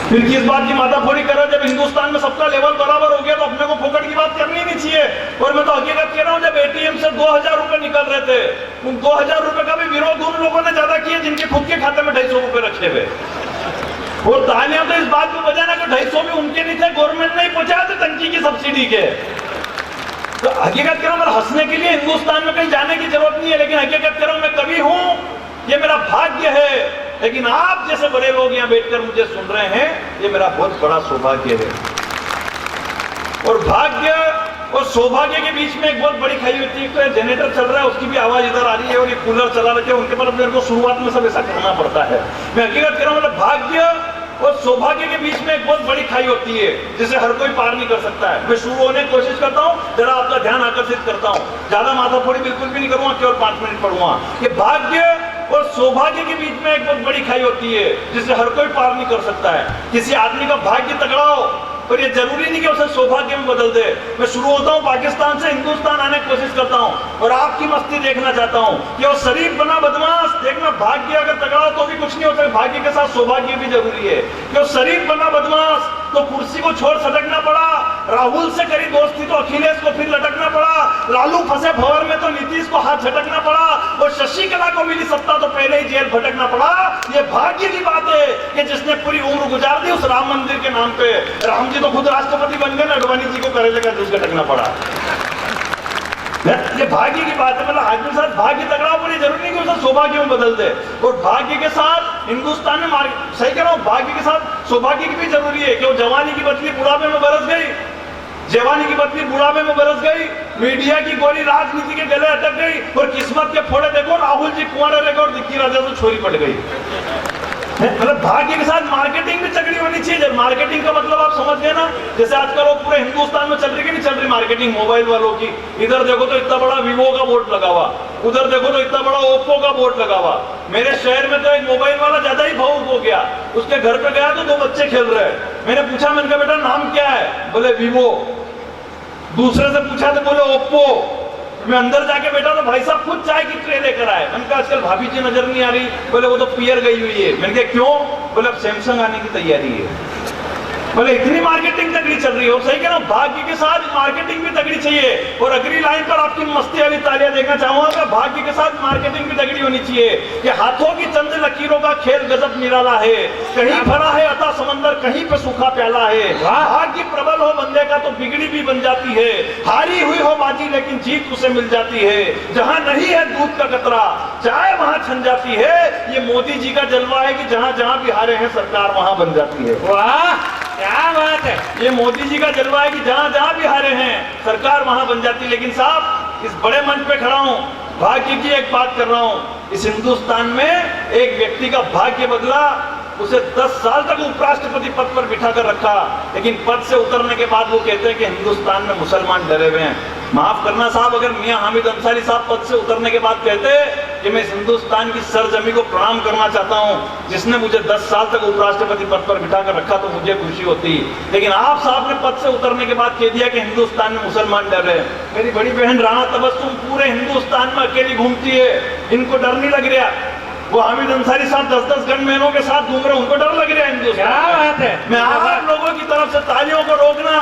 फिर किस बात की माथाफोड़ी कर रहे? जब हिंदुस्तान में सबका लेवल बराबर हो गया तो अपने को फोकट की बात करनी नहीं चाहिए। और मैं तो हकीकत कह रहा हूं, जब एटीएम से 2,000 रुपए निकल रहे थे उन 2000 रुपए का भी विरोध उन लोगों ने ज्यादा किया जिनके खुद के खाते में 250 रुपए रखे हुए। और तालियां तो इस बात को बजाना कि 250 भी उनके नहीं थे, गवर्नमेंट ने ही पहुंचाया थे टंकी की सब्सिडी के। तो हकीकत कह रहा हूं, हंसने के लिए हिंदुस्तान में कहीं जाने की जरूरत नहीं है, लेकिन हकीकत कह रहा हूं मैं कवि हूं, ये मेरा भाग्य है। लेकिन आप जैसे बड़े लोग यहाँ बैठकर मुझे सुन रहे हैं, ये मेरा बहुत बड़ा सौभाग्य है। और भाग्य और सौभाग्य के बीच में एक बहुत बड़ी खाई होती है। तो जनरेटर चल रहा है, उसकी भी आवाज इधर आ रही है, और ये कूलर चला रखे उनके पर मेरे को शुरुआत में सब ऐसा करना पड़ता है। मैं हकीकत कह रहा हूं, मतलब भाग्य और सौभाग्य के बीच में एक बहुत बड़ी खाई होती है, जिसे हर कोई पार नहीं कर सकता है। मैं शुरू होने की कोशिश करता हूं, जरा आपका ध्यान आकर्षित करता हूं, ज्यादा माथाफोड़ी बिल्कुल भी नहीं करूंगा, केवल 5 मिनट पढ़ूंगा। ये भाग्य और सौभाग्य के बीच में एक बहुत बड़ी खाई होती है, जिसे हर कोई पार नहीं कर सकता है। किसी आदमी का भाग्य तगड़ा हो, और ये जरूरी नहीं कि उसे सौभाग्य में बदल दे। मैं शुरू होता हूं पाकिस्तान से, हिंदुस्तान आने की कोशिश करता हूं, और आपकी मस्ती देखना चाहता हूं कि वो शरीफ बना बदमाश। देखना, भाग्य अगर तगड़ा हो तो भी कुछ नहीं होता, भाग्य के साथ सौभाग्य भी जरूरी है। कि वो शरीफ बना बदमाश तो कुर्सी को छोड़ सटकना पड़ा, राहुल से करी दोस्ती तो अखिलेश को फिर लटकना पड़ा, लालू फंसे भंवर में तो नीतीश को हाथ झटकना पड़ा, और शशिकला को मिली सत्ता तो पहले ही जेल भटकना पड़ा। ये भाग्य की बात है कि जिसने पूरी उम्र गुजार दी उस राम मंदिर के नाम पे। राम जी तो खुद राष्ट्रपति बन गए, अडवाणी जी को करेले का जूस भटकना पड़ा। ये भाग्य की बात है। मतलब आदमी के साथ भाग्य तगड़ा हो, ये जरूरी नहीं कि उसे सौभाग्य में बदल दे। और भाग्य के साथ हिंदुस्तान में सही कह रहा हूं, भाग्य के साथ सौभाग्य की भी जरूरी है। कि वो जवानी की बदली बुढ़ापे में बरस गई, जवानी की बदली बुढ़ापे में बरस गई, मीडिया की गोली राजनीति के गले अटक गई, और किस्मत के फोड़े देखो, राहुल जी कुंवारे रह गए और दिक्की राजा से छोरी पड़ गई। मतलब भाग्य के साथ मार्केटिंग भी तगड़ी होनी चाहिए। जब मार्केटिंग का मतलब आप समझ गए ना, जैसे आजकल वो पूरे हिंदुस्तान में चल रही कि नहीं चल रही मार्केटिंग मोबाइल वालों की। इधर देखो तो इतना बड़ा वीवो का बोर्ड लगा हुआ, उधर देखो तो इतना बड़ा ओप्पो का बोर्ड लगा हुआ। मेरे शहर में तो एक मोबाइल वाला ज्यादा ही भावुक हो गया, उसके घर पे गया तो 2 बच्चे खेल रहे हैं। मैंने पूछा, मैंने कहा बेटा नाम क्या है? बोले वीवो। दूसरे से पूछा तो बोले ओप्पो। मैं अंदर जाके बैठा तो भाई साहब खुद चाय की ट्रे लेकर आए। मैंने कहा आजकल भाभी जी नजर नहीं आ रही। बोले वो तो पियर गई हुई है। मैंने कहा क्यों? बोले अब सैमसंग आने की तैयारी है। बोले इतनी मार्केटिंग तगड़ी चल रही हो। सही कह रहा हूं, भाग्य के साथ मार्केटिंग भी तगड़ी चाहिए। और अगली लाइन पर आपकी मस्ती वाली तालियां देखना चाहूंगा, भाग्य के साथ मार्केटिंग भी तगड़ी होनी चाहिए। कि हाथों की चंद लकीरों का खेल गजब निराला है, कहीं भरा है अता समंदर, कहीं पे सूखा प्याला है। भाग्य प्रबल हो बंदे का तो बिगड़ी भी बन जाती है, हारी हुई हो बाजी लेकिन जीत उसे मिल जाती है। जहां नहीं है दूध का कतरा चाय वहां छन जाती है। ये मोदी जी का जलवा है कि जहां जहां भी हारे हैं सरकार वहां बन जाती है। वाह क्या बात है। ये मोदी जी का जलवा है कि जहां जहां भी हारे हैं सरकार वहां बन जाती है। लेकिन साहब इस बड़े मंच पे खड़ा हूं, भाग्य की एक बात कर रहा हूं। इस हिंदुस्तान में एक व्यक्ति का भाग्य बदला, उसे 10 साल तक उपराष्ट्रपति पद पर बिठा कर रखा, लेकिन पद से उतरने के बाद वो कहते हैं कि हिंदुस्तान में मुसलमान डरे हुए हैं। माफ करना साहब, अगर मियां हामिद अंसारी साहब पद से उतरने के बाद कहते कि मैं इस हिंदुस्तान की सरजमी को प्रणाम करना चाहता हूं जिसने मुझे 10 साल तक उपराष्ट्रपति पद पर बिठा कर रखा, तो मुझे खुशी होती। लेकिन आप साहब ने पद से उतरने के बाद कह दिया कि हिंदुस्तान में मुसलमान डर रहे हैं। मेरी बड़ी बहन राणा तबस्सुम पूरे हिंदुस्तान में अकेली घूमती है, इनको डर नहीं लग रहा। वो हामिद अंसारी साहब 10-10 गनमैनों के साथ घूम रहे, उनको डर लग रहा है हिंदुस्तान। क्या बात है। मैं आप लोगों की तरफ से तालियों को रोकना,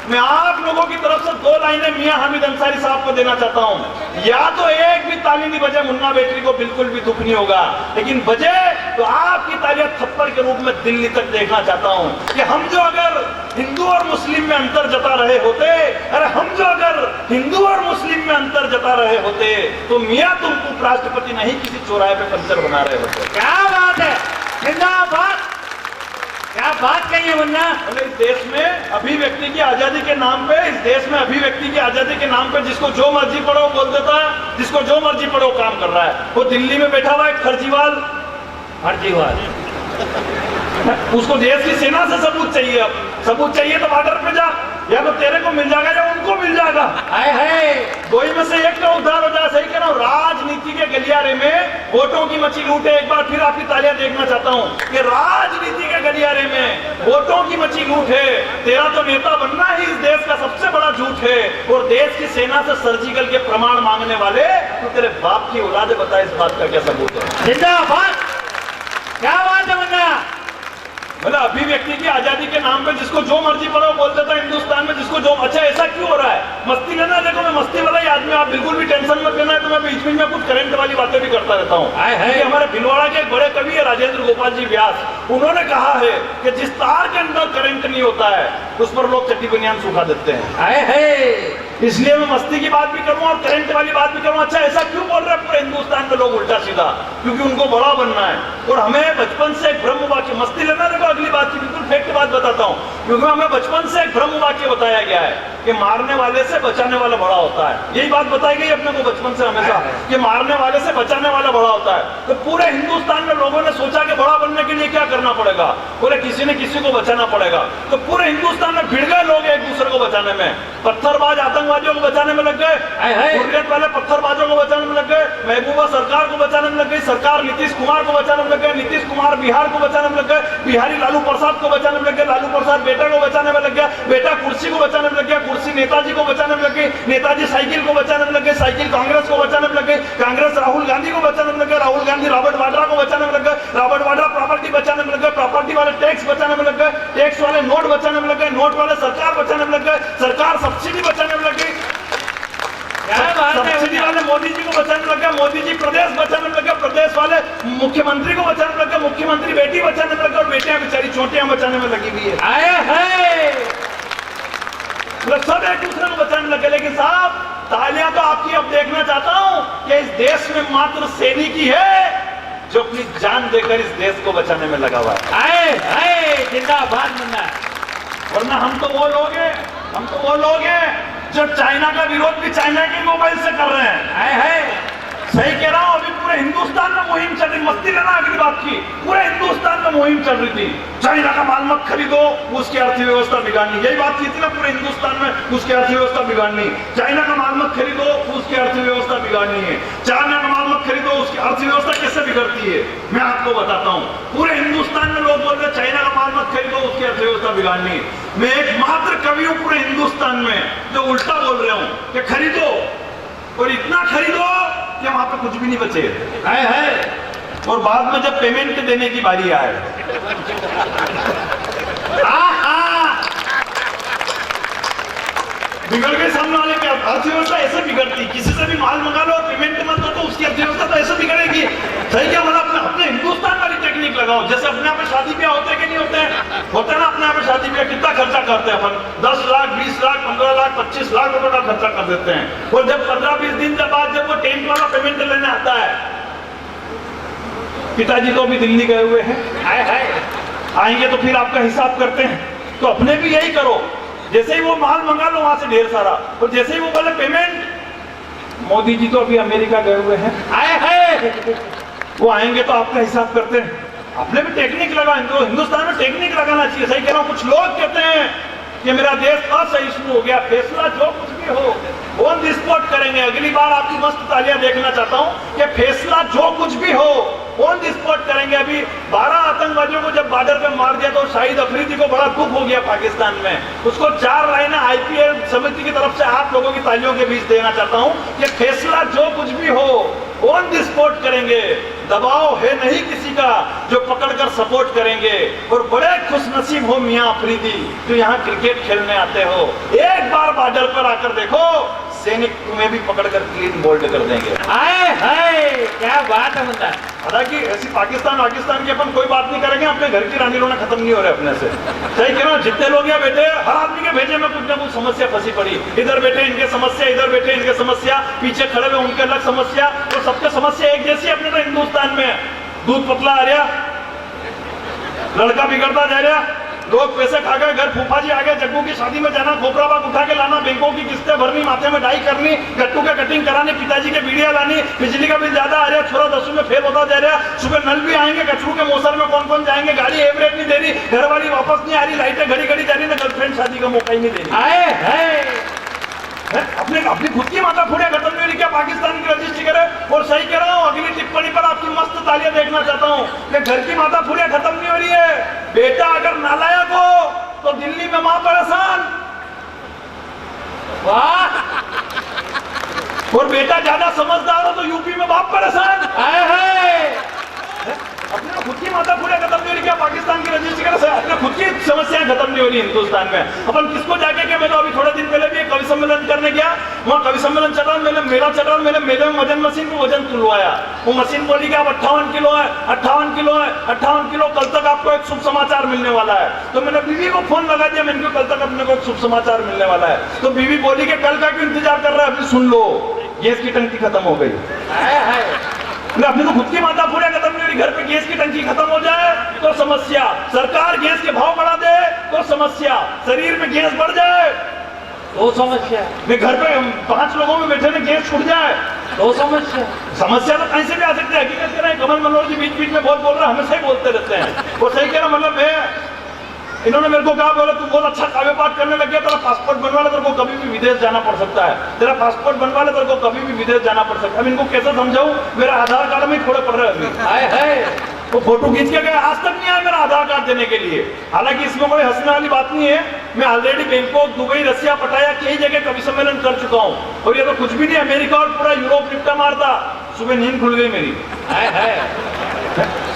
मैं आप लोगों की तरफ से 2 लाइनें मियां हामिद अंसारी साहब को देना चाहता हूं। या तो एक भी ताली नहीं बजे, मुन्ना बेटरी को बिल्कुल भी दुख नहीं होगा, लेकिन बजे तो आपकी तालियां थप्पड़ के रूप में दिल्ली तक देखना चाहता हूं कि हम जो अगर हिंदू और मुस्लिम में अंतर जता रहे होते, अरे हम जो अगर हिंदू और मुस्लिम में अंतर जता रहे होते तो मियां तुमको उपराष्ट्रपति नहीं किसी चौराहे पे पंचर बना रहे होते। क्या बात है, जिंदाबाद। क्या बात कही है मुन्ना। इस देश में अभिव्यक्ति की आजादी के नाम पे, इस देश में अभिव्यक्ति की आजादी के नाम पे जिसको जो मर्जी पढ़ो बोल देता है, जिसको जो मर्जी पढ़ो काम कर रहा है। वो दिल्ली में बैठा हुआ एक फर्जीवाल, उसको देश की सेना से सबूत चाहिए। अब सबूत चाहिए तो बॉर्डर पे जा, या तो तेरे को मिल जाएगा या उनको मिल जाएगा। हाय हाय, दो ही में से एक का उद्धार हो जाए। सही कह रहा हूं, राजनीति के गलियारे में वोटों की मछली लूटे। एक बार फिर आपकी तालियां देखना चाहता हूं कि राजनीति के गलियारे में वोटों की मछली लूट है। तेरा तो नेता बनना ही इस देश का सबसे बड़ा झूठ है, और देश की सेना से सर्जिकल के प्रमाण मांगने वाले तो तेरे बाप की औलाद है। बता इस बात का क्या सबूत है। जिंदाबाद। क्या बात है मुन्ना। मतलब अभिव्यक्ति की आजादी के नाम पे जिसको जो मर्जी पड़ा वो बोल देता है हिंदुस्तान में, जिसको जो। अच्छा, ऐसा क्यों हो रहा है? मस्ती लेना, देखो मैं मस्ती वाला ही आदमी, आप बिल्कुल भी टेंशन मत लेना है, तो मैं बीच बीच में कुछ करंट वाली बातें भी करता रहता हूँ। हमारे भिलवाड़ा के एक बड़े कवि है राजेंद्र गोपाल जी व्यास, उन्होंने कहा है कि जिस तार के अंदर करंट नहीं होता है उस पर लोग चट्टी बनियान सुखा देते हैं। इसलिए मैं मस्ती की बात भी करूं और करंट वाली बात भी करूं। अच्छा, ऐसा क्यों बोल रहे हैं पूरे हिंदुस्तान में लोग उल्टा सीधा? क्योंकि उनको बड़ा बनना है और हमें बचपन से एक ब्रह्म वाक्य, मस्ती लेना, देखो अगली बात की बिल्कुल फैक्ट बात बताता हूं, क्योंकि हमें बचपन से एक ब्रह्म वाक्य बताया गया है कि मारने वाले से बचाने वाला बड़ा होता है। यही बात बताई गई अपने को बचपन से हमेशा कि मारने वाले से बचाने वाला बड़ा होता है। तो पूरे हिंदुस्तान में लोगों ने सोचा कि बड़ा बनने के लिए क्या करना पड़ेगा, बोले किसी ने किसी को बचाना पड़ेगा। तो पूरे हिंदुस्तान में भिड़ गए लोग एक दूसरे को बचाने में, पत्थरबाज आतंकवादियों को बचाने में लग गए, हुर्रियत वाले पत्थरबाजों को बचाने में लग गए, महबूबा सरकार को बचाने में लग गई, सरकार नीतीश कुमार को बचाने में लग गए, नीतीश कुमार बिहार को बचाने में लग गए, बिहारी लालू प्रसाद को बचाने में लग गए, लालू प्रसाद बेटा को बचाने में लग गया, बेटा कुर्सी को बचाने में लग गया, कुर्सी नेताजी को बचाने में लग गई, नेताजी साइकिल को बचाने में लग गए, साइकिल कांग्रेस को बचाने में लग गई, कांग्रेस राहुल गांधी को बचाने में लग गए, राहुल गांधी रॉबर्ट वाड्रा को बचाने में लग गए, रॉबर्ट वाड्रा प्रॉपर्टी बचाने में लग गए, प्रॉपर्टी वाले टैक्स बचाने में लग गए, टैक्स वाले नोट बचाने में लग गए, नोट वाले सरकार बचाने में लग गए, सरकार सब्सिडी बचाने में लग गई, सब्सिडी वाले मोदी जी को बचाने में लग गए, मोदी जी प्रदेश बचाने में लग गए, प्रदेश वाले मुख्यमंत्री को बचाने में लग गए, मुख्यमंत्री बेटी बचाने में लग गए और बेटियां बेचारी चोटियां बचाने में लगी हुई है। सब एक दूसरे को बचाने लगे। लेकिन साहब, तालियां तो आपकी अब देखना चाहता हूं कि इस देश में मात्र सैनिक ही है जो अपनी जान देकर इस देश को बचाने में लगा हुआ है। जिंदाबाद मुन्ना। वरना हम तो वो लोग हैं जो चाइना का विरोध भी चाइना के मोबाइल से कर रहे हैं। सही कह रहा हूं, अभी पूरे हिंदुस्तान में मुहिम चल रही, मस्ती लेना अगली बात की, पूरे हिंदुस्तान में मुहिम चल रही थी, चाइना का माल मत खरीदो, उसकी अर्थव्यवस्था बिगाड़नी। यही बात की थी ना पूरे हिंदुस्तान में, उसकी अर्थव्यवस्था बिगाड़नी, चाइना का माल मत खरीदो, उसकी अर्थव्यवस्था बिगाड़नी है, चाइना का माल मत खरीदो, उसकी अर्थव्यवस्था कैसे बिगड़ती है मैं आपको बताता हूँ। पूरे हिंदुस्तान में लोग बोल रहे चाइना का माल मत खरीदो, उसकी अर्थव्यवस्था बिगाड़नी। मैं एकमात्र कवि हूँ पूरे हिंदुस्तान में जो उल्टा बोल रहा हूँ कि खरीदो और इतना खरीदो कि वहां पे कुछ भी नहीं बचे है और बाद में जब पेमेंट देने की बारी आए बिगड़ गए सामने वाले की अर्थव्यवस्था ऐसे बिगड़ती, किसी से भी माल मंगा लो और पेमेंट मत दो तो उसकी अर्थव्यवस्था तो ऐसे बिगड़ेगी। सही क्या बोला? अपने हिंदुस्तान वाली टेक्निक लगाओ। जैसे अपने यहाँ पे शादी ब्याह होते हैं कि नहीं होते हैं? होते हैं ना अपने यहाँ पे शादी ब्याह, कितना खर्चा करते हैं अपन? 10 लाख 20 लाख 15 लाख 25 लाख रुपए का खर्चा कर देते हैं। और जब 15-20 दिन के बाद जब वो टेंट वाला पेमेंट लेने आता है, पिताजी तो अभी दिल्ली गए हुए हैं, आएंगे तो फिर आपका हिसाब करते हैं। तो अपने भी यही करो, जैसे ही वो माल मंगा लो वहां से ढेर सारा, और जैसे ही वो बोले पेमेंट, मोदी जी तो अभी अमेरिका गए हुए हैं, वो आएंगे तो आपका हिसाब करते हैं। अपने भी टेक्निक लगा, हिंदुस्तान में टेक्निक लगाना चाहिए। सही कह रहा हूं। कुछ लोग कहते हैं कि मेरा देश असहिष्णु हो गया, फैसला जो कुछ भी हो ऑन द स्पॉट करेंगे। अगली बार आपकी मस्त तालियां देखना चाहता हूं कि फैसला जो कुछ भी हो ऑन द स्पॉट करेंगे। अभी 12 आतंकवादियों को जब बॉर्डर पे मार दिया तो शाहिद अफरीदी को बड़ा दुख हो गया पाकिस्तान में। उसको 4 लाइनें आईपीएल समिति की तरफ से आप लोगों की तालियों के बीच देना चाहता हूं कि फैसला जो कुछ भी हो ऑन द स्पॉट करेंगे। दबाव है नहीं किसी का जो पकड़कर सपोर्ट करेंगे। और बड़े खुशनसीब हो मियां अफरीदी जो यहाँ क्रिकेट खेलने आते हो। एक बार बॉर्डर पर आकर देखो, सैनिक तुम्हें भी पकड़कर क्लीन बोल्ड कर देंगे। आए हाय, क्या बात है। हालांकि ऐसी पाकिस्तान की अपन कोई बात नहीं करेंगे, अपने घर की रानी रोना खत्म नहीं हो रहे अपने से। सही कह रहा हूं। जितने लोग यहाँ बैठे, हर आदमी के भेजे में कुछ ना कुछ समस्या फंसी पड़ी। इधर बैठे इनके समस्या, इधर बैठे इनके समस्या, पीछे खड़े हुए उनके अलग समस्या, तो सबके समस्या एक जैसी अपने तो हिंदुस्तान में। दूध पतला आ रहा, लड़का बिगड़ता जा रहा, लोग पैसे खा गए, घर फूफा जी आ गए, जग्गू की शादी में जाना, खोपरा बाग उठा के लाना, बैंकों की किस्तें भरनी, माथे में डाई करनी, गट्टू के कटिंग करानी, पिताजी के बीड़िया लानी, बिजली का बिल ज्यादा आ रहा, छोरा 10वीं में फेल होता जा रहा, सुबह नल भी आएंगे, कचरू के मौसम में कौन कौन जाएंगे, गाड़ी एवरेज नहीं दे रही, घर वाली वापस नहीं आ रही, लाइटें घड़ी घड़ी जा रही, गर्लफ्रेंड शादी का मौका ही नहीं दे रही। अपनी खुद की माता फूड़िया खत्म नहीं हुई क्या पाकिस्तान की रजिस्ट्री करे। और सही कह रहा हूँ, अगली टिप्पणी पर आपकी मस्त तालियां देखना चाहता हूँ कि घर की माता फूड़िया खत्म नहीं हो रही है। बेटा अगर नालायक हो तो दिल्ली में मां परेशान, वाह। और बेटा ज्यादा समझदार हो तो यूपी में बाप परेशान। अपने खुद की माता पूरा खत्म नहीं हो रही क्या? पाकिस्तान की रजिस्ट्री का अपने खुद की समस्याएं खत्म नहीं हो रही हिंदुस्तान में। अपन किसको जाके के मैं तो अभी थोड़े दिन पहले भी एक कवि सम्मेलन करने गया, वहाँ कवि सम्मेलन चल रहा, मेला चल रहा, मेरे मेले में वजन मशीन को वजन तुलवाया। वो मशीन बोली कि आप 58 किलो है, 58 किलो है, 58 किलो, कल तक आपको एक शुभ समाचार मिलने वाला है। तो मैंने बीवी को फोन लगा दिया, मैंने कल तक अपने को एक शुभ समाचार मिलने वाला है। तो बीवी बोली कि कल का क्यों इंतजार कर रहा है, अभी सुन लो, गैस की टंकी खत्म हो गई। अपनी तो खुद की माता पूरा खत्म नहीं हो रही, घर पे गैस की टंकी खत्म हो जाए तो समस्या, सरकार गैस के भाव बढ़ा दे तो समस्या, शरीर में गैस बढ़ जाए तो समस्या, मैं घर पे 5 लोगों में बैठे में गैस छूट जाए तो समस्या। समस्या तो कहीं से भी आ सकती है। हकीकत कह रहे हैं, कमल मनोहर जी बीच बीच में बहुत बोल रहे हैं, हमेशा ही बोलते रहते हैं, वो सही कह रहे। मतलब इन्होंने मेरे को कहा, बोला तू बहुत अच्छा काव्य पाठ करने लग गया, तेरा पासपोर्ट बनवा ले, तेरे को कभी भी विदेश जाना पड़ सकता है, तेरा पासपोर्ट बनवा ले, तेरे को कभी भी विदेश जाना पड़ सकता है। अब इनको कैसे समझाऊं, मेरा आधार कार्ड में थोड़े पड़ रहे हैं, वो फोटो खींच के गए, आज तक नहीं आया मेरा आधार कार्ड देने के लिए। हालांकि इसमें कोई हंसने वाली बात नहीं है, मैं ऑलरेडी बैंकॉक, दुबई, रसिया, पटाया, कई जगह कवि सम्मेलन कर चुका हूँ, और ये तो कुछ भी नहीं, अमेरिका और पूरा यूरोप निपटा मारता, सुबह नींद खुल गई मेरी।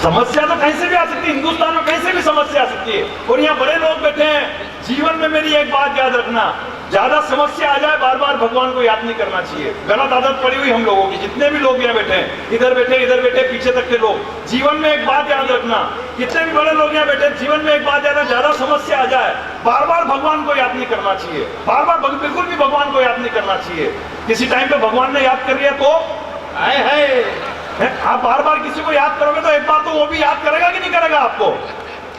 समस्या तो कहीं से भी आ सकती है, हिंदुस्तान में कहीं से भी समस्या आ सकती है। और यहाँ बड़े लोग बैठे हैं, जीवन में मेरी एक बात याद रखना, ज्यादा समस्या आ जाए बार बार भगवान को याद नहीं करना चाहिए। गलत आदत पड़ी हुई हम लोगों की, जितने भी लोग यहाँ बैठे हैं, इधर बैठे पीछे तक के लोग, जीवन में एक बात याद रखना, कितने भी बड़े लोग यहाँ बैठे, जीवन में एक बात याद, ज्यादा समस्या आ जाए बार बार भगवान को याद नहीं करना चाहिए, बार बार बिल्कुल भी भगवान को याद नहीं करना चाहिए। किसी टाइम पे भगवान ने याद कर लिया तो आप बार बार किसी को याद करोगे तो एक बार तो वो भी याद करेगा कि नहीं करेगा आपको।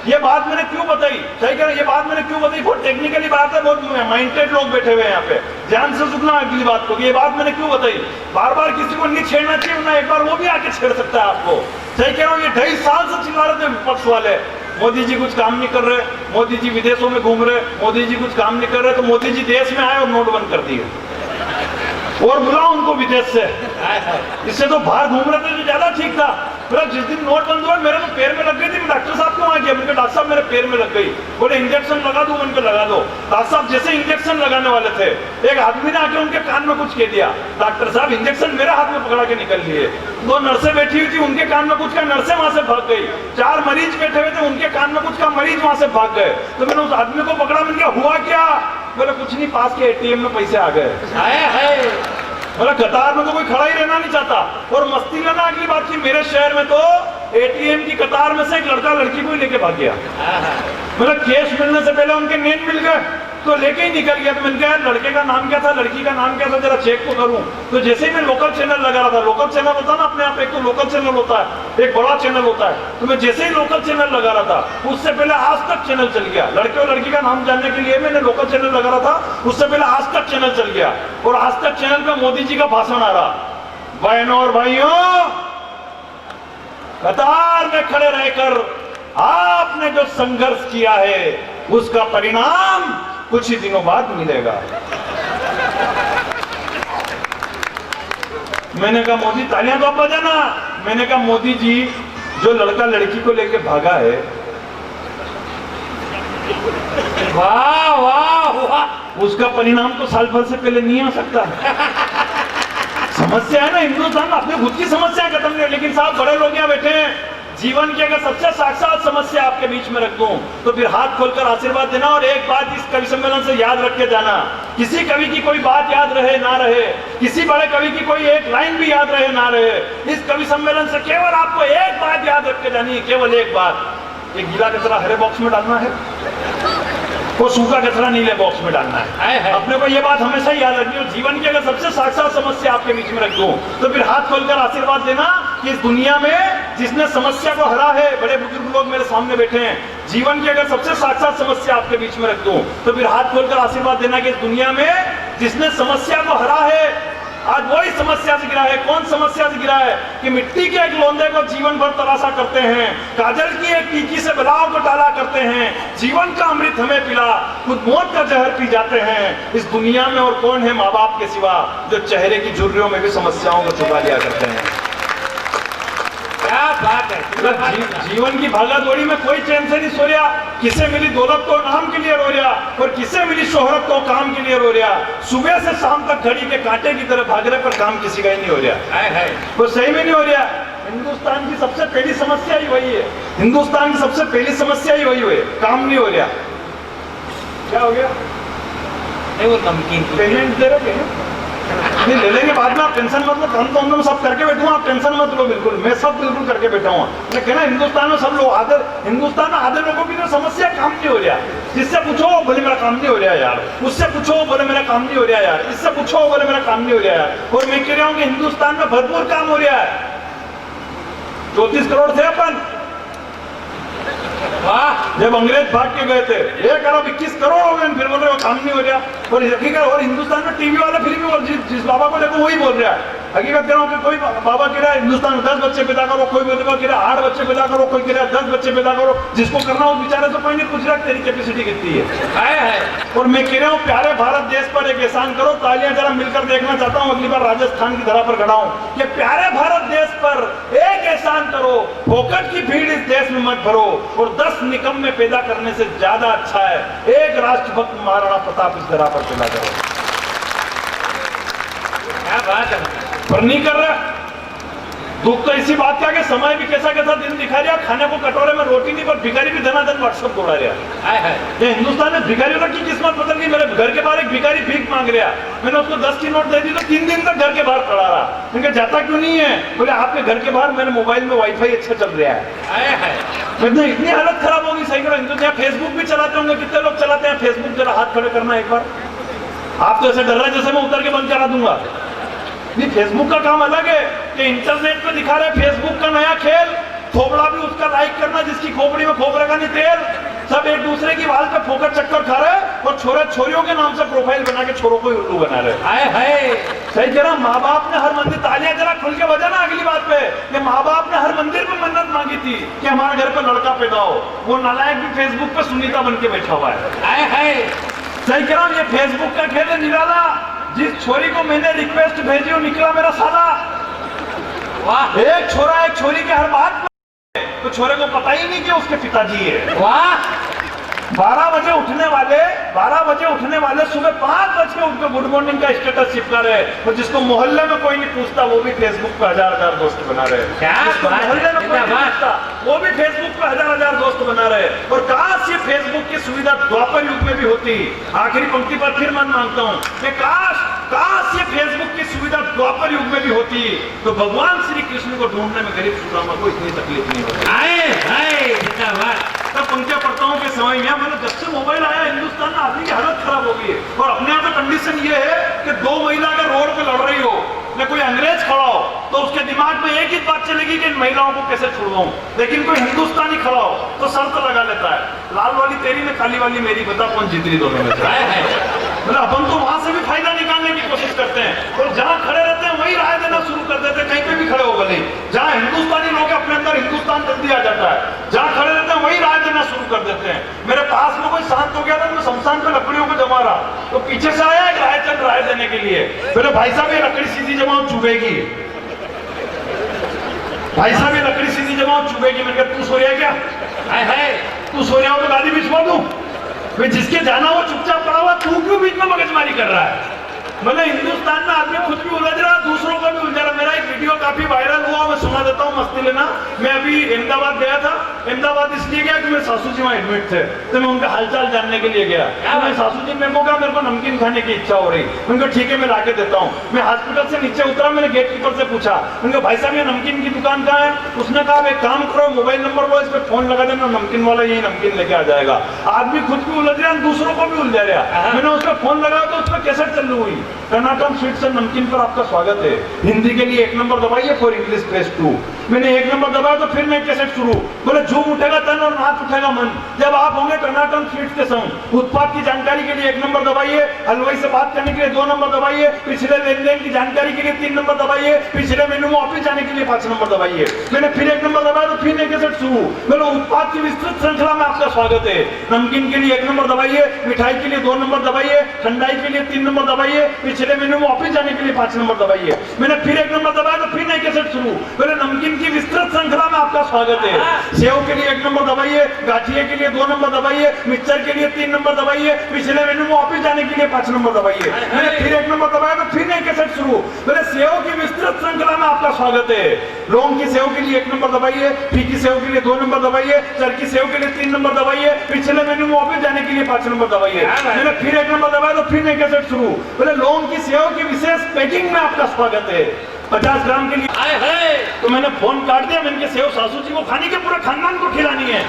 ये बात मैंने क्यों बताई, सही कह रहे, ये बात मैंने क्यों बताई, बहुत टेक्निकली बात है, बहुत माइंडेड लोग बैठे हुए हैं यहाँ पे, ध्यान से सुनना अगली बात को। ये बात मैंने क्यों बताई, बार बार किसी को नहीं छेड़ना चाहिए, ना एक बार वो भी आके छेड़ सकता है आपको। सही कह रहा हूँ, ये 2.5 साल से चिल्ला रहे थे विपक्ष वाले, मोदी जी कुछ काम नहीं कर रहे, मोदी जी विदेशों में घूम रहे, मोदी जी कुछ काम नहीं कर रहे, तो मोदी जी देश में आए और नोट बंद कर दिए और बुलाओ उनको विदेश से। इससे तो बाहर घूम रहे थे तो ज्यादा ठीक था। फिर जिस दिन नोट बंद हुआ, मेरे तो पैर में लग गई थी, मैं डॉक्टर साहब को वहां गया, मैंने डॉक्टर साहब मेरे पैर में लग गई, बोले इंजेक्शन लगा दो, उनको लगा दो। डॉक्टर साहब जैसे इंजेक्शन लगाने वाले थे, एक आदमी ने आके उनके कान में कुछ कह दिया, डॉक्टर साहब इंजेक्शन मेरे हाथ में पकड़ा के निकल लिए। 2 नर्सें बैठी हुई थी, उनके कान में कुछ का, नर्सें वहां से भाग गई। 4 मरीज बैठे हुए थे, उनके कान में कुछ का, मरीज वहां से भाग गए। तो मैंने उस आदमी को पकड़ा, मैंने कहा हुआ क्या, बोले कुछ नहीं, पास के ATM में पैसे आ गए। बोला कतार में तो कोई खड़ा ही रहना नहीं चाहता। और मस्ती लेना अगली बात की, मेरे शहर में तो ATM की कतार में से एक लड़का लड़की को ही लेके भाग गया। मतलब कैश मिलने से पहले उनके नेम मिल गए तो लेके ही निकल गया। तो मैंने कहा लड़के का नाम क्या था, लड़की का नाम क्या था, जरा चेक तो करूं। तो जैसे ही मैं लोकल चैनल लगा रहा था, लोकल चैनल होता ना अपने आप, एक तो लोकल चैनल होता है, एक बड़ा चैनल होता है, तो मैं जैसे ही लोकल चैनल लगा रहा था, उससे पहले आज तक चैनल चल गया। लड़के और लड़की का नाम जानने के लिए मैंने लोकल चैनल लगा रहा था, उससे पहले आज तक चैनल चल गया। और आज तक चैनल पे मोदी जी का भाषण आ रहा, बहनों और भाइयों, कतार में खड़े रहकर आपने जो संघर्ष किया है उसका परिणाम कुछ ही दिनों बाद मिलेगा। मैंने कहा मोदी तालियां तो आप बजाना। मैंने कहा मोदी जी जो लड़का लड़की को लेके भागा है, वाह वाह वाह, उसका परिणाम तो साल भर से पहले नहीं आ सकता। समस्या है ना हिंदुस्तान में, अपनी खुद की समस्या खत्म नहीं, लेकिन साहब बड़े लोग यहाँ बैठे हैं, जीवन की अगर सबसे साक्षात समस्या आपके बीच में रख दूं तो फिर हाथ खोलकर आशीर्वाद देना। और एक बात इस कवि सम्मेलन से याद रख के जाना, किसी कवि की कोई बात याद रहे ना रहे, किसी बड़े कवि की कोई एक लाइन भी याद रहे ना रहे, इस कवि सम्मेलन से केवल आपको एक बात याद रख के जानी है, केवल एक बात, ये गीला कचरा हरे बॉक्स में डालना है, वो सूखा कचरा नीले बॉक्स में डालना है। अपने को ये बात हमेशा याद रखनी है। जीवन की अगर सबसे साक्षात समस्या आपके बीच में रख दूं तो फिर हाथ खोलकर आशीर्वाद देना कि इस दुनिया में जिसने समस्या को हरा है, बड़े बुजुर्ग लोग मेरे सामने बैठे हैं, जीवन की अगर सबसे साक्षात समस्या आपके बीच में रख दूं तो फिर हाथ खोलकर आशीर्वाद देना कि इस दुनिया में जिसने समस्या को हरा है, आज वही समस्या से गिरा है। कौन समस्या से गिरा है कि मिट्टी के एक लोंदे को जीवन भर तराशा करते हैं, काजल की एक टीकी से बलाओं को टाला करते हैं, जीवन का अमृत हमें पिला, खुद मौत का जहर पी जाते हैं। इस दुनिया में और कौन है माँ बाप के सिवा जो चेहरे की झुर्रियों में भी समस्याओं को छुपा लिया करते हैं। क्या बात है, जीवन की भागादौड़ी में कोई चैन से नहीं सो रहा, किसे मिली दौलत तो नाम के लिए रो रहा, और किसे मिली शोहरत तो काम के लिए रो रहा। सुबह से शाम तक घड़ी के कांटे की तरह भाग रहे, पर काम किसी का ही नहीं हो रहा है, वो सही में नहीं हो रहा। हिंदुस्तान की सबसे पहली समस्या ही वही है। हिंदुस्तान की सबसे पहली समस्या ही वही है, काम नहीं हो रहा। क्या हो गया? नहीं वो नमकीन पेमेंट दे रहे हैं, नहीं ले लेंगे बाद में, आप टेंशन मत लो। काम तो हम सब करके बैठे हूँ, आप टेंशन मत लो। बिल्कुल मैं सब बिल्कुल करके बैठा हूँ। मैं कहना हिंदुस्तान में सब लोग आधे, हिंदुस्तान में आधे लोगों की जो समस्या काम नहीं हो रहा। जिससे पूछो बोले मेरा काम नहीं हो रहा यार, उससे पूछो बोले मेरा काम नहीं हो रहा यार, इससे पूछो बोले मेरा काम नहीं हो रहा यार। और मैं कह रहा हूँ कि हिंदुस्तान में भरपूर काम हो रहा है। 34 करोड़ थे अपन, जब अंग्रेज भाग के गए थे 1 अरब 21 करोड़ हो गए, फिर बोल रहे हो काम नहीं हो रहा। और हकीकत, और हिंदुस्तान में टीवी वाले फिर भी जिस बाबा को देखो वही बोल रहा है। हकीकत कह रहा हूँ कि कोई बाबा कह रहा है हिंदुस्तान में 10 बच्चे पैदा करो, कोई बाबा कह रहा है 8 बच्चे पैदा करो, कोई कह रहा है 10 बच्चे पैदा करो। जिसको करना हो बेचारे तो कोई नहीं पूछ रहा तेरी कैपेसिटी कितनी है। और मैं कह रहा हूँ प्यारे भारत देश पर एक एहसान करो, तालियां जरा मिलकर देखना चाहता हूँ। अगली बार राजस्थान की धरा पर खड़ा हूँ कि प्यारे भारत देश पर एक एहसान करो, फोकट की भीड़ इस देश में मत भरो। और 10 निकम्मे पैदा करने से ज्यादा अच्छा है एक राष्ट्रभक्त महाराणा प्रताप इस धरा पर पैदा करो। क्या बात है, पर नहीं कर रहा। दुख तो इसी बात का कि समय भी कैसा कैसा दिन दिखा रहा, खाने को कटोरे में रोटी नहीं, पर भिखारी भी धनाधन व्हाट्सएप दौड़ा रहा है। ये हिंदुस्तान में भिखारियों की किस्मत बदल गई। मेरे घर के बाहर एक भिखारी भीख मांग रहा, मैंने उसको 10 की नोट दे दी तो 3 दिन तक घर के बाहर खड़ा रहा। मैंने जाता क्यों नहीं है? बोले आपके घर के बाहर मेरे मोबाइल में वाईफाई अच्छा चल रहा है। मतलब इतनी हालत खराब होगी। सही करो, हिंदुस्तान फेसबुक भी चलाते होंगे, कितने लोग चलाते हैं फेसबुक? जरा हाथ खड़े करना एक बार। आप तो ऐसे डर रहे हैं जैसे मैं उतर के बंद करा दूंगा। नहीं, फेसबुक का काम अलग है कि इंटरनेट पे दिखा रहे फेसबुक का नया खेल, खोपड़ा भी उसका लाइक करना जिसकी खोपड़ी में खोपड़े का नहीं तेल। सब एक दूसरे की वाल पे फोकट चक्कर खा रहे और छोरे छोरियों के नाम से प्रोफाइल बना के छोरों को उल्लू बना रहे। हाय हाय, सही कह रहा। माँ बाप ने हर मंदिर, तालियां जरा खुल के बजाना अगली बात पे, कि माँ बाप ने हर मंदिर पे मन्नत मांगी थी कि हमारे घर पे लड़का पैदा हो। वो नालायक भी फेसबुक पे सुनीता बन के बैठा हुआ है। हाय हाय, सही कह रहा हूँ। ये फेसबुक का खेल है निराला। जिस छोरी को मैंने रिक्वेस्ट भेजी वो निकला मेरा साला। वाह, एक छोरा एक छोरी के हर बात में, तो छोरे को पता ही नहीं कि उसके पिताजी है। वाह, 12 बजे उठने वाले सुबह 5 बजे उठ के गुड मॉर्निंग का स्टेटस चिपका रहे, और जिसको मोहल्ले में कोई नहीं पूछता वो भी फेसबुक पे 1000 दोस्त बना रहे। मोहल्ले में कोई नहीं पूछता वो भी फेसबुक पे 1000 दोस्त बना रहे। और काश ये फेसबुक की सुविधा द्वापर युग में भी होती। आखिरी पंक्ति पर फिर मन मांगता हूँ कि काश ये फेसबुक की सुविधा द्वापर युग में भी होती, तो भगवान श्री कृष्ण को ढूंढने में गरीब सुदामा को इतनी तकलीफ नहीं होती। मैं पंक्तियां पढ़ता हूँ कि समय में मैंने जब से मोबाइल आया हिंदुस्तान में आदमी की हालत खराब हो गई है। और अपने यहाँ पे कंडीशन ये है कि 2 महिला अगर रोड पे लड़ रही हो या कोई अंग्रेज खड़ा हो तो उसके दिमाग में एक ही बात चलेगी कि इन महिलाओं को कैसे छुड़वाऊं। लेकिन कोई हिंदुस्तानी खड़ा हो तो शर्त लगा लेता है, लाल वाली तेरी में काली वाली मेरी, बता कौन जीत रही दोनों में से। मतलब अपन तो वहां से भी फायदा निकालने की कोशिश करते हैं और जहां खड़े रहते हैं वही राय देना शुरू कर देते हैं। कहीं पे भी खड़े हो भले, जहां हिंदुस्तानी लोग अपने अंदर हिंदुस्तान जल्दी आ जाता है, जहां खड़े रहते हैं वही राय देना शुरू कर देते हैं। मेरे पास में कोई शांत हो गया था, मैं शमशान पे लकड़ियों को जमा रहा तो पीछे से आया एक रायचंद राय देने के लिए। मेरे भाई साहब ये लकड़ी सीधी जमाओ चुभेगी, भाई साहब ये लकड़ी सीधी जमाओ चुभेगी। मैंने कहा तू सो रहा क्या? है तू सो रहा हो तो गाली भी छुपा दूं? जिसके जाना वो चुपचाप पड़ा हुआ, तू क्यों बीच में मगजमारी कर रहा है? मतलब हिंदुस्तान में आदमी खुद भी उलझ रहा, दूसरों को भी उलझ रहा। मेरा एक वीडियो काफी वायरल हुआ, मैं सुना देता हूँ, मस्ती लेना। मैं अभी अहमदाबाद गया था। अहमदाबाद इसलिए गया कि मेरे सासू जी वहाँ एडमिट थे, तो मैं उनका हालचाल जानने के लिए गया। तो मैं सासू जी मेरे को कहा मेरे को नमकीन खाने की इच्छा हो रही। उनको ठीक है मैं लाके देता हूँ। मैं हॉस्पिटल से नीचे उतरा, मैंने गेट कीपर से पूछा, उनका भाई साहब ये नमकीन की दुकान कहाँ है? उसने कहा एक काम करो, मोबाइल नंबर वो इस पर फोन लगा देना, नमकीन वाला यही नमकीन लेके आ जाएगा। आदमी खुद भी उलझ रहा, दूसरों को भी उलझा रहा। मैंने उस पर फोन लगाया तो उस पर कैसेट चालू हुई, कर्नाटक स्वीट से नमकीन पर आपका स्वागत है, हिंदी के लिए 1 नंबर दबाइए, फॉर इंग्लिश प्रेस 2। मैंने 1 नंबर दबाया तो फिर मैं कैसेट शुरू। बोले झूम उठेगा तन और नाच उठेगा मन, जब आप होंगे कर्नाटक स्वीट के संग। उत्पाद की जानकारी के लिए 1 नंबर दबाइए, हलवाई से बात करने के लिए 2 नंबर दबाइए, पिछले लेन देन की जानकारी के लिए 3 नंबर दबाइए, पिछले मेनू में ऑफिस जाने के लिए 5 नंबर दबाइए। मैंने फिर 1 नंबर दबाया तो फिर कैसेट शुरू। बोले उत्पाद की विस्तृत श्रृंखला में आपका स्वागत है, नमकीन के लिए 1 नंबर दबाइए, मिठाई के लिए 2 नंबर दबाइए, ठंडाई के लिए 3 नंबर दबाइए, पिछले मेनू में ऑफिस जाने के लिए 5 नंबर दबाइए। मैंने फिर 1 नंबर दबाया तो फिर नई कैसेट शुरू। बोले नमकीन की विस्तृत श्रृंखला में आपका स्वागत है, सेव के लिए 1 नंबर दबाइए, गाठिए के लिए 2 नंबर दबाइए, मिक्सर के लिए 3 नंबर दबाइए, पिछले मेनू में ऑफिस जाने के लिए 5 नंबर दबाइए। मैंने फिर 1 नंबर दबाया तो फिर नई कैसेट शुरू। बोले सेव की विस्तृत श्रृंखला में आपका आपका स्वागत है। लौंग की सेव के लिए 1 नंबर दबाइए, फीकी सेव के लिए 2 नंबर दबाइए, चरखी सेव के लिए 3 नंबर दबाइए, पिछले मेन्यू में वापस जाने के लिए 5 नंबर दबाइए। मैंने फिर 1 नंबर दबाया तो फिर नई कैसेट शुरू। बोले लौंग की सेव की विशेष पैकिंग में आपका स्वागत है, 50 ग्राम के लिए आए है। तो मैंने फोन काट दिया, मैंने सेव सासू जी को खानी के पूरे खानदान को खिलानी है।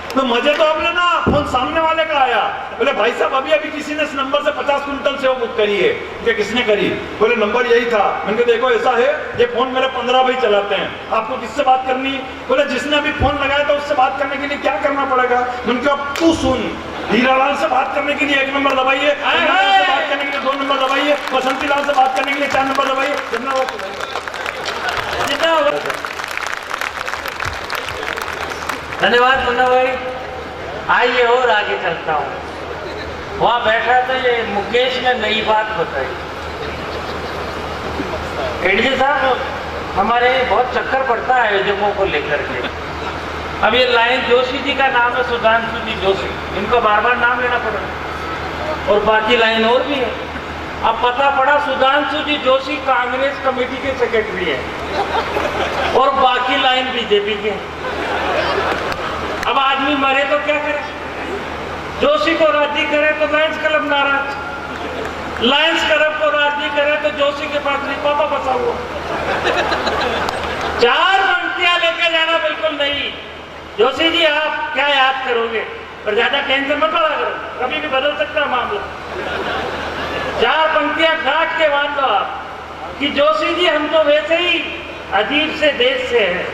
तो मजे तो अब लेना, फोन सामने वाले का आया, बोले भाई साहब अभी किसी ने इस नंबर से 50 क्विंटल सेव बुक करी है। क्या किसने करी? बोले नंबर यही था। मैंने कहा देखो ऐसा है, ये फोन मेरे 15 भाई चलाते हैं, आपको किससे बात करनी? बोले जिसने अभी फोन लगाया था उससे बात करने के लिए क्या करना पड़ेगा? मैंने कहा तू सुन, हीरालाल से बात करने के लिए 1 नंबर दबाइए, से बात करने के लिए 2 नंबर दबाइए, बसंती लाल से बात करने के लिए 4 नंबर दबाइए। धन्यवाद मुन्ना भाई। आइए और आगे चलता हूँ। वहाँ बैठा था ये मुकेश ने नई बात बताई। एडीजे साहब हमारे बहुत चक्कर पड़ता है आयोजकों को लेकर के। अब ये लाइन जोशी जी का नाम है, सुधांशु जी जोशी, इनको बार बार नाम लेना पड़ा और बाकी लाइन और भी है। अब पता पड़ा सुधांशु जी जोशी कांग्रेस कमेटी के सेक्रेटरी है और बाकी लाइन बीजेपी के। अब आदमी मरे तो क्या करे? जोशी को राजी करे तो लायंस क्लब नाराज, लायंस क्लब को राजी करे तो जोशी के पास लिफाफा फंसा हुआ। 4 पंक्तियां लेके जाना बिल्कुल नहीं। जोशी जी आप क्या याद करोगे, पर ज्यादा टेंशन मत पड़ा करो, कभी भी बदल सकता है मामला। 4 पंक्तियां काट के बांध दो आप कि जोशी जी हम तो वैसे ही अजीब से देश से हैं।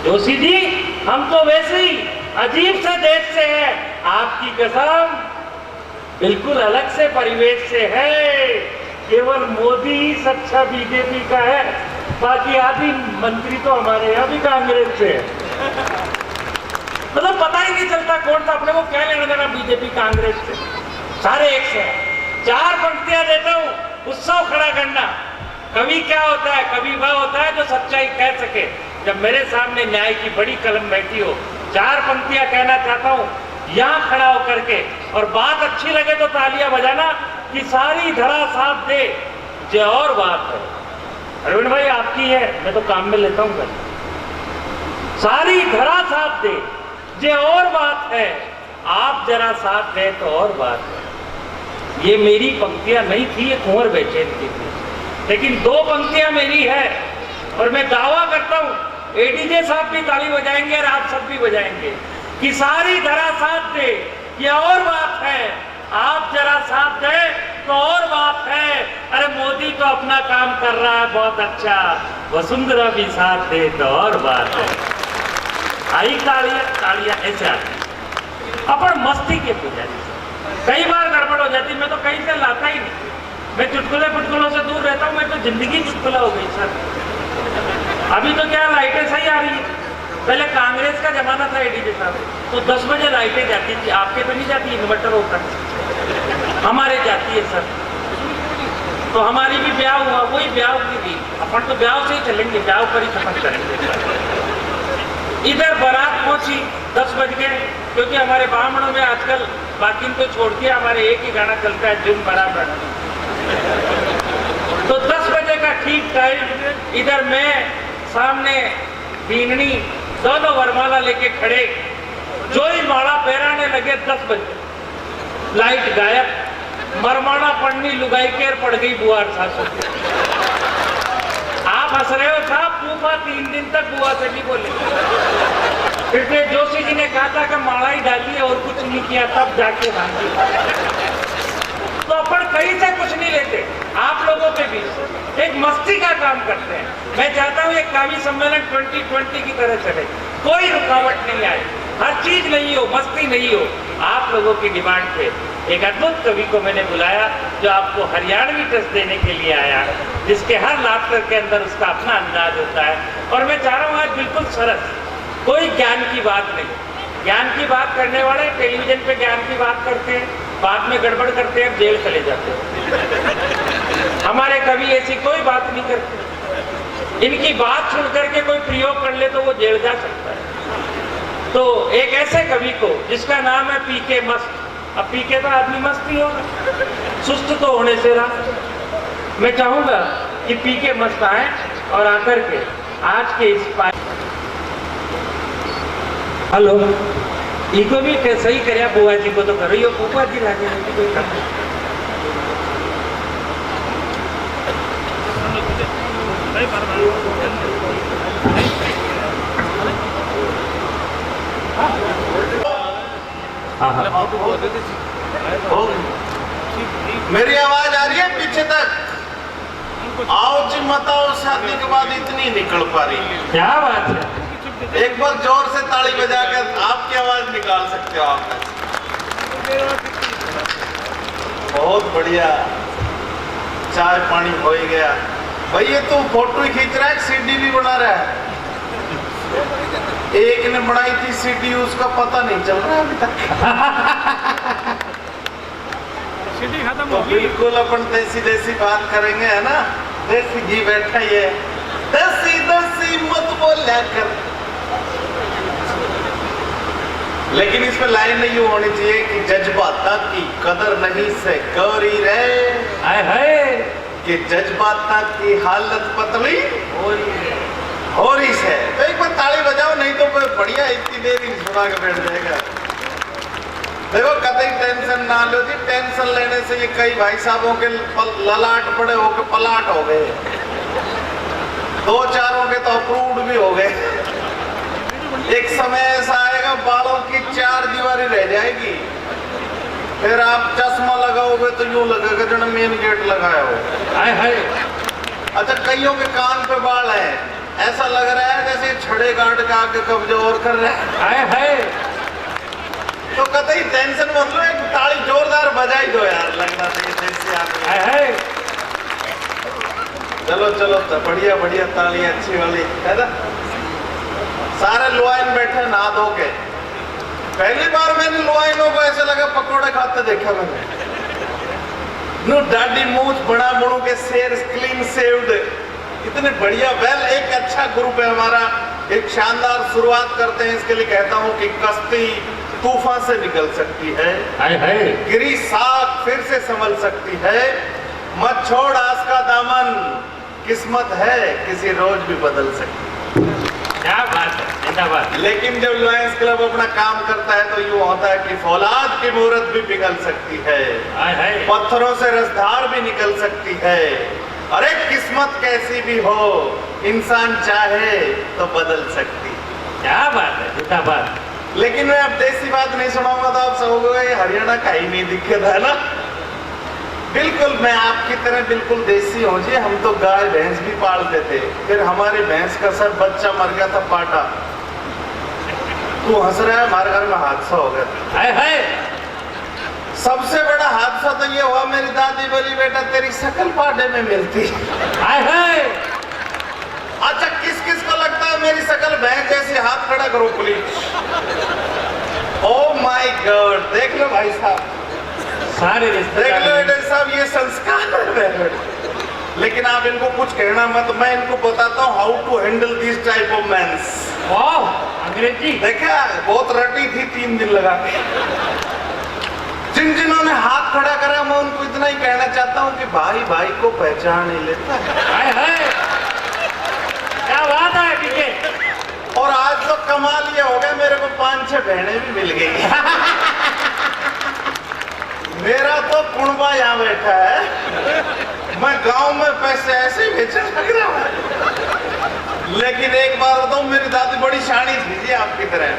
जोशी जी हम तो वैसे ही अजीब से देश से हैं, आपकी कसम बिल्कुल अलग से परिवेश से है। केवल मोदी ही सच्चा बीजेपी का है, बाकी आदि मंत्री तो हमारे यहाँ भी कांग्रेस से है। मतलब पता ही नहीं चलता कौन सा, अपने को क्या लेना देना बीजेपी कांग्रेस से, सारे एक से। 4 पंक्तियां देता हूँ, उत्सव खड़ा करना। कवि क्या होता है? कवि वह होता है जो सच्चाई कह सके। जब मेरे सामने न्याय की बड़ी कलम बैठी हो, 4 पंक्तियां कहना चाहता हूँ यहाँ खड़ा होकर के, और बात अच्छी लगे तो तालियां बजाना कि सारी धरा साथ दे जे और बात है। अरविंद भाई आपकी है, मैं तो काम में लेता हूँ। सारी धरा साथ दे जे और बात है, आप जरा साथ दे तो और बात है। ये मेरी पंक्तियां नहीं थी, ये कुंवर बेचैन की थी, लेकिन 2 पंक्तियां मेरी है और मैं दावा करता हूं एडीजे साहब भी ताली बजाएंगे और आप सब भी बजाएंगे कि सारी धरा साथ दे, ये और बात है, आप जरा साथ दे तो और बात है। अरे मोदी तो अपना काम कर रहा है बहुत अच्छा, वसुंधरा भी साथ दे तो और बात है। आई तालियां तालियां ऐसे आती अपन मस्ती के पुजारी। कई बार गड़बड़ हो जाती, मैं तो कहीं से लाता ही नहीं, मैं चुटकुले फुटकुलों से दूर रहता हूँ। मैं तो जिंदगी चुटकुला हो गई सर। अभी तो क्या लाइटें सही आ रही है, पहले कांग्रेस का जमाना था एडीजे साहब, तो 10 बजे लाइटें जाती थी। आपके तो नहीं जाती, इन्वर्टर होता है, हमारे जाती है सर। तो हमारी भी ब्याह हुआ, वही ब्याह की भी, अपन तो ब्याह से ही चलेंगे, ब्याह पर ही खत्म करेंगे। इधर बारात पहुंची 10 बज गए, क्योंकि हमारे ब्राह्मणों में आजकल बाकी तो छोड़ दिया, हमारे एक ही गाना चलता है, जुम बराबर। तो 10 बजे का ठीक टाइम, इधर मैं सामने बीननी, दोनों वरमाला लेके खड़े, जो ही माला पहराने लगे 10 बजे, लाइट गायब, मरमाना पढ़नी लुगाई केर पड़ गई बुआर सासू। आप हंस रहे हो साहब, फूफा 3 दिन तक बुआ से नहीं बोले। फिर जोशी जी ने कहा था कि माला ही डाली और कुछ नहीं किया, तब जाके भागी। तो अपन कहीं से कुछ नहीं लेते, आप लोगों के बीच एक मस्ती का काम करते हैं। मैं चाहता हूँ एक काव्य सम्मेलन 2020 की तरह चले, कोई रुकावट नहीं आए, हर चीज नहीं हो, मस्ती नहीं हो। आप लोगों की डिमांड पे एक अद्भुत कवि को मैंने बुलाया, जो आपको हरियाणवी टच देने के लिए आया, जिसके हर लाफ्टर के अंदर उसका अपना अंदाज होता है। और मैं चाह रहा हूँ आज बिल्कुल सरस, कोई ज्ञान की बात नहीं। ज्ञान की बात करने वाले टेलीविजन पे ज्ञान की बात करते हैं, बाद में गड़बड़ करते हैं, जेल चले जाते हैं। हमारे कवि ऐसी कोई बात नहीं करते, इनकी बात सुन करके कोई प्रयोग कर ले तो वो जेल जा सकता है। तो एक ऐसे कवि को जिसका नाम है पीके मस्त, अब पीके तो आदमी मस्त ही होगा, सुस्त तो होने से रहा। मैं चाहूंगा कि पीके मस्त आए और आकर के आज के इस हेलो इको भी सही करे बुआ जी को तो करो यो बुआ जी लागे कोई काम मेरी आवाज आ रही है पीछे तक? आओ जी मत आओ, शादी के बाद इतनी निकल पा रही है। क्या बात है, एक बार जोर से ताली बजा कर आपकी आवाज निकाल सकते हो आप। बहुत बढ़िया, चाय पानी हो ही गया। भाई ये तो फोटो ही खींच रहा है, सीडी भी बना रहा है। एक ने बनाई थी सीडी, उसका पता नहीं चल रहा अभी तक। सीडी खत्म तो हो गई। बिल्कुल अपन देसी देसी बात करेंगे, है ना? देसी घी बैठा ये, देसी देसी मत बोलिया कर। लेकिन इसमें लाइन यूं होनी चाहिए कि जज्बाता की कदर नहीं से गौरी रे, हाय हाय कि जज्बाता की हालत पतली हो रही है। तो एक बार ताली बजाओ, नहीं तो बढ़िया इतनी देर ही सुना के बैठ जाएगा। देखो कतई टेंशन ना लो जी, टेंशन लेने से ये कई भाई साहबों के ललाट बड़े होके पलाट हो गए, दो चारों के तो अप्रूव्ड भी हो गए। एक समय ऐसा आएगा बालों की चार दीवारी रह जाएगी, फिर आप चश्मा लगाओगे तो यूं लगेगा जब मेन गेट लगाया हो। हाय हाय। अच्छा, कईयों के कान पे बाल है, ऐसा लग रहा है जैसे छड़े गार्ड का आगे कब्जा और कर रहे हैं। हाय हाय। तो कतई टेंशन मत लो, एक ताली जोरदार बजाई दो यार, लगना चाहिए जैसे आदमी। हाय हाय। चलो चलो तो बढ़िया बढ़िया ताली अच्छी वाली, है ना? सारे लुआइन बैठे नहा धो के। पहली बार मैंने लुआइनों को ऐसे लगा पकोड़े खाते देखा मैंने। नो दाढ़ी मूंछ बड़ा मुड़ू के शेर क्लीन सेव्ड, इतने बढ़िया। वेल, एक अच्छा ग्रुप है हमारा, एक शानदार शुरुआत करते हैं। इसके लिए कहता हूँ कि कश्ती तूफान से निकल सकती है, हाय हाय। गिरी साख फिर से संभल सकती है, मत छोड़ आस का दामन, किस्मत है किसी रोज भी बदल सकती है। क्या बात है, जिंदाबाद। लेकिन जब लॉयंस क्लब अपना काम करता है तो यूं होता है कि फौलाद की मुहूर्त भी पिघल सकती है, हाय हाय। पत्थरों से रसधार भी निकल सकती है। अरे किस्मत कैसी भी हो, इंसान चाहे तो बदल सकती। क्या बात है, जिंदाबाद। लेकिन मैं अब देसी बात नहीं सुनाऊंगा तो आप सब हरियाणा का ही नहीं दिक्कत है ना। बिल्कुल मैं आपकी तरह बिल्कुल देसी हूँ जी। हम तो गाय भैंस भी पालते थे, फिर हमारी भैंस का सर बच्चा मर गया था पाटा। तू हंस रहा है, हमारे घर में हादसा हो गया था। हाय हाय। सबसे बड़ा हादसा तो ये हुआ, मेरी दादी बोली बेटा तेरी शकल पाटे में मिलती। हाय हाय। अच्छा, किस किस को लगता है मेरी शकल भैंस जैसी? हाथ खड़ा करो प्लीज। ओह माय गॉड, देख लो भाई साहब, सारे देख लो रिश्तेदार। बेटे साहब, ये संस्कार है। लेकिन आप इनको कुछ कहना मत, मैं इनको बताता हूँ how to handle this type of mans. वाह, अंग्रेजी देखा, बहुत रटी थी 3 दिन लगा के। जिन्होंने हाथ खड़ा करा मैं उनको इतना ही कहना चाहता हूँ कि भाई भाई को पहचान ही लेता है। हाय हाय। क्या बात है पीछे। और आज तो कमाल ये हो गया, मेरे को 5-6 बहनें भी मिल गई। मेरा तो कुणबा यहाँ बैठा है, मैं गांव में पैसे ऐसे ही बेचने लग रहा है। लेकिन एक बार बताऊं, मेरी दादी बड़ी शानी थी जी आपकी तरह।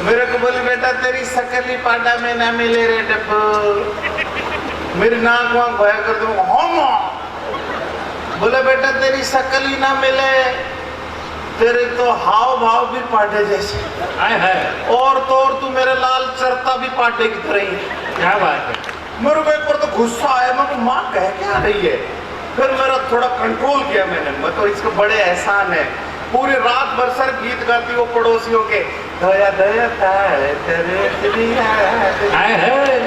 मेरे को बोली बेटा तेरी सकली पाटा में ना मिले रे डब्बू। मेरी नाक वाक भया कर दूँ, बोले बेटा तेरी शकल ही ना मिले, तेरे तो हाव भाव भी पाटे जैसे। हाय हाय। और तो और तू मेरे लाल चरता भी पाटे की तरह ही। क्या बात है। मेरे को एक बार तो गुस्सा आया, मैं को माँ कह क्या रही है। फिर मेरा थोड़ा कंट्रोल किया मैंने, मैं तो इसके बड़े एहसान है। पूरी रात भर सर गीत गाती वो पड़ोसियों के, दया दया हाय हाय।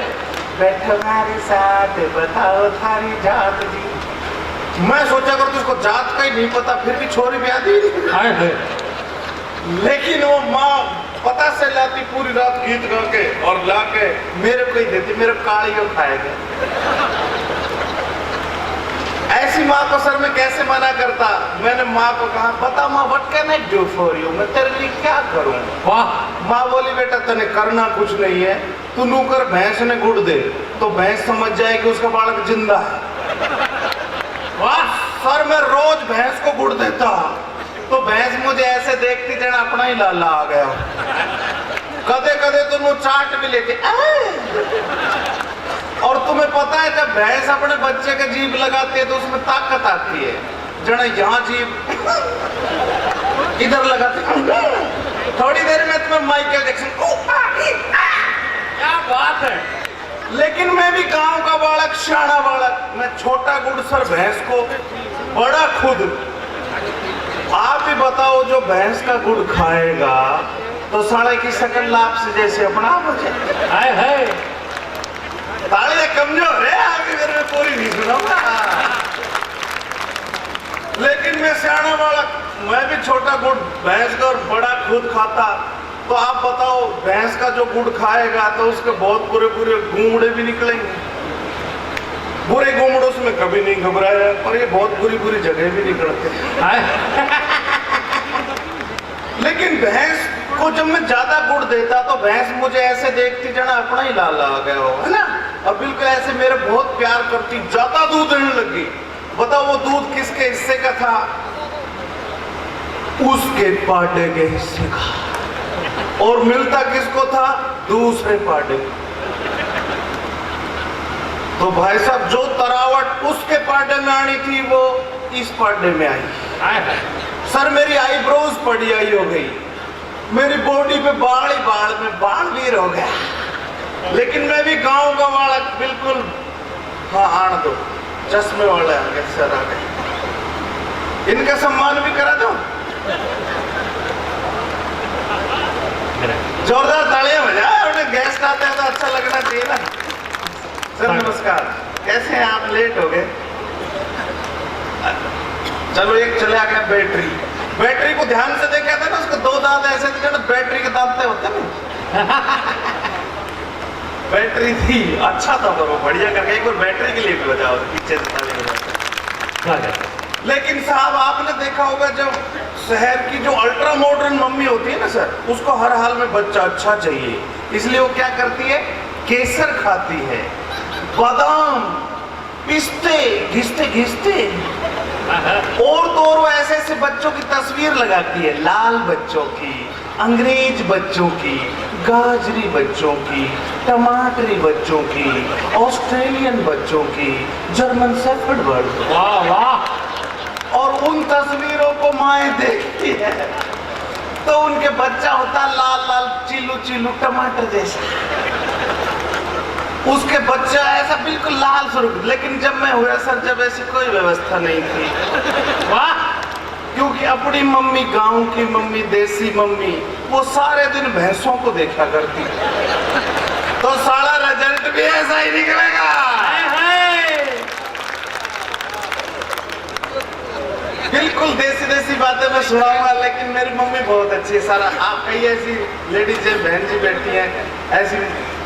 बैठो हमारे साथ बताओ थारी जात जी। मैं सोचा कर तुझको जात का ही नहीं पता, फिर भी छोरी ब्याह दी। हाय हाय। लेकिन वो माँ पता से लाती पूरी रात गीत गा के और ला के मेरे को ही देती, मेरे कालियों खाएगा। ऐसी माँ को सर में कैसे मना करता। मैंने माँ को कहा, बता माँ what can I do for you, मैं तेरे लिए क्या करूं। वाह माँ बोली बेटा तने करना कुछ नहीं है, तू नूकर भैंस ने गुड़ दे तो भैंस समझ जाएगी उसका बालक जिंदा है। वाह सर मैं रोज भैंस को गुड़ देता तो भैंस मुझे ऐसे देखती जन अपना ही लाला आ गया। कदे कदे तुम चाट भी लेते और तुम्हें पता है जब भैंस अपने बच्चे के जीभ लगाती है तो उसमें ताकत आती है। जन यहाँ जीभ इधर लगाती, थोड़ी देर में तुम्हें माइकल जैक्सन क्या बात है। लेकिन मैं भी गांव का बालक, शाना बालक, मैं छोटा गुड़ सर भैंस को, बड़ा खुद। आप ही बताओ जो भैंस का गुड़ खाएगा तो साले की शकल लाभ से जैसे अपना मुझे हाय हाय तालियां कमजोर है, आगे मेरे में पूरी नहीं सुनाऊंगा। लेकिन मैं सियाना बालक, मैं भी छोटा गुड़ भैंस का और बड़ा खुद खाता। तो आप बताओ भैंस का जो गुड़ खाएगा तो उसके बहुत बुरे बुरे घूंगड़े भी निकलेंगे। बुरे घूंगड़ों से मैं कभी नहीं घबराया, पर ये बहुत बुरी बुरी जगह भी निकलते हैं। लेकिन भैंस को जब मैं ज्यादा गुड़ देता तो भैंस मुझे ऐसे देखती जना अपना ही लाल आ गया हो, है ना। और बिल्कुल ऐसे मेरे बहुत प्यार करती, ज्यादा दूध देने लगी। बताओ वो दूध किसके हिस्से का था? उसके पार्टे के हिस्से का। और मिलता किसको था? दूसरे पार्टे को। तो भाई साहब जो तरावट उसके पार्टे में आनी थी वो इस पार्टे में आई। सर मेरी आईब्रोज पड़ी आई हो गई, मेरी बॉडी पे बाल ही बाल में बाल भी हो गया। लेकिन मैं भी गांव का बालक बिल्कुल, हाँ आन दो, चश्मे वाले आ गए, सर आ गए, इनका सम्मान भी करा दो। जोरदार तालियां बजाओ, उन्हें गेस्ट आते हैं तो अच्छा लगना चाहिए ना। सर नमस्कार, कैसे हैं आप? लेट हो गए। चलो एक चले आ गया बैटरी। बैटरी को ध्यान से देखा था ना, उसको दो दांत ऐसे थे ना, बैटरी के दांत होते ना। बैटरी थी, अच्छा था पर वो बढ़िया करके एक बार बैटरी के लिए भी बजाओ, पीछे से ताली बजाओ। लेकिन साहब आपने देखा होगा जब शहर की जो अल्ट्रा मॉडर्न मम्मी होती है ना सर, उसको हर हाल में बच्चा अच्छा चाहिए, इसलिए वो क्या करती है? केसर खाती है, बादाम, पिस्ते घिसते घिसते, और तो और वो ऐसे ऐसे बच्चों की तस्वीर लगाती है, लाल बच्चों की, अंग्रेज बच्चों की, गाजरी बच्चों की, टमाटरी बच्चों की, ऑस्ट्रेलियन बच्चों की, जर्मन शेफर्ड बर्ड। वाह वाह। और उन तस्वीरों को माएं देखती है तो उनके बच्चा होता लाल लाल चिल्लू चिल्लू टमाटर जैसा, उसके बच्चा ऐसा बिल्कुल लाल स्वरूप। लेकिन जब मैं हुआ सर, जब ऐसी कोई व्यवस्था नहीं थी। वाह, क्योंकि अपनी मम्मी, गांव की मम्मी, देसी मम्मी, वो सारे दिन भैंसों को देखा करती, तो सारा रिजल्ट भी ऐसा ही निकलेगा। बिल्कुल देसी देसी बातें मैं सुनाऊंगा, लेकिन मेरी मम्मी बहुत अच्छी है। सारा आप कई ऐसी लेडीज है, बहन जी बैठी हैं ऐसी,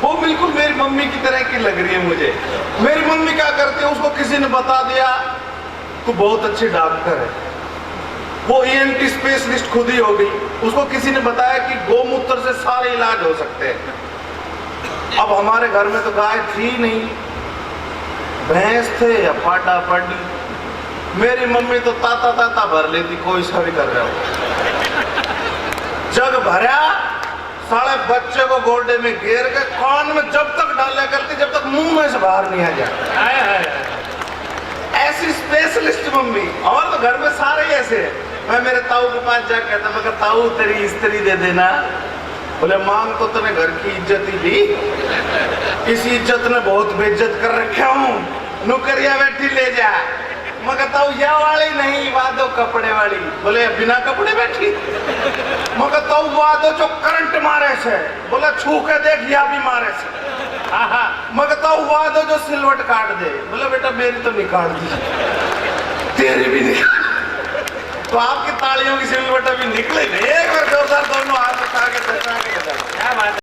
वो बिल्कुल मेरी मम्मी की तरह की लग रही है मुझे। मेरी मम्मी क्या करती है, उसको किसी ने बता दिया तो बहुत अच्छी डॉक्टर है, वो ENT स्पेशलिस्ट खुद ही हो गई। उसको किसी ने बताया कि गोमूत्र से सारे इलाज हो सकते हैं। अब हमारे घर में तो गाय थी नहीं, भैंस थे या पाटा पाटी। मेरी मम्मी तो ताता ताता भर लेती, कोई सा भी कर रहा हो। जग भरा, साले बच्चे को गोल्डे में घेर के कान में जब तक डाला करती जब तक मुंह में से बाहर नहीं आ जाए। ऐसी स्पेशलिस्ट मम्मी। और तो घर में सारे ही ऐसे हैं। मैं मेरे ताऊ के पास जा कहता, मगर ताऊ तेरी स्त्री दे देना। बोले मांग तो तूने घर की इज्जत ही ली, इस इज्जत ने बहुत बेइज्जत कर रखा हूँ, नौकरिया बैठी ले जा। मैं कहता हूँ यह वाली नहीं, वादो कपड़े वाली। बोले बिना कपड़े बैठी। मैं कहता हूँ वादो जो करंट मारे से। बोले छू के देख, या भी मारे से। मैं कहता हूँ वादो जो सिलवट काट दे। बोले बेटा मेरी तो नहीं काट दी, तेरी भी नहीं। तो आपकी तालियों की सिलवट अभी निकले नहीं। एक बार जोरदार दोनों हाथ उठा के क्या बात है।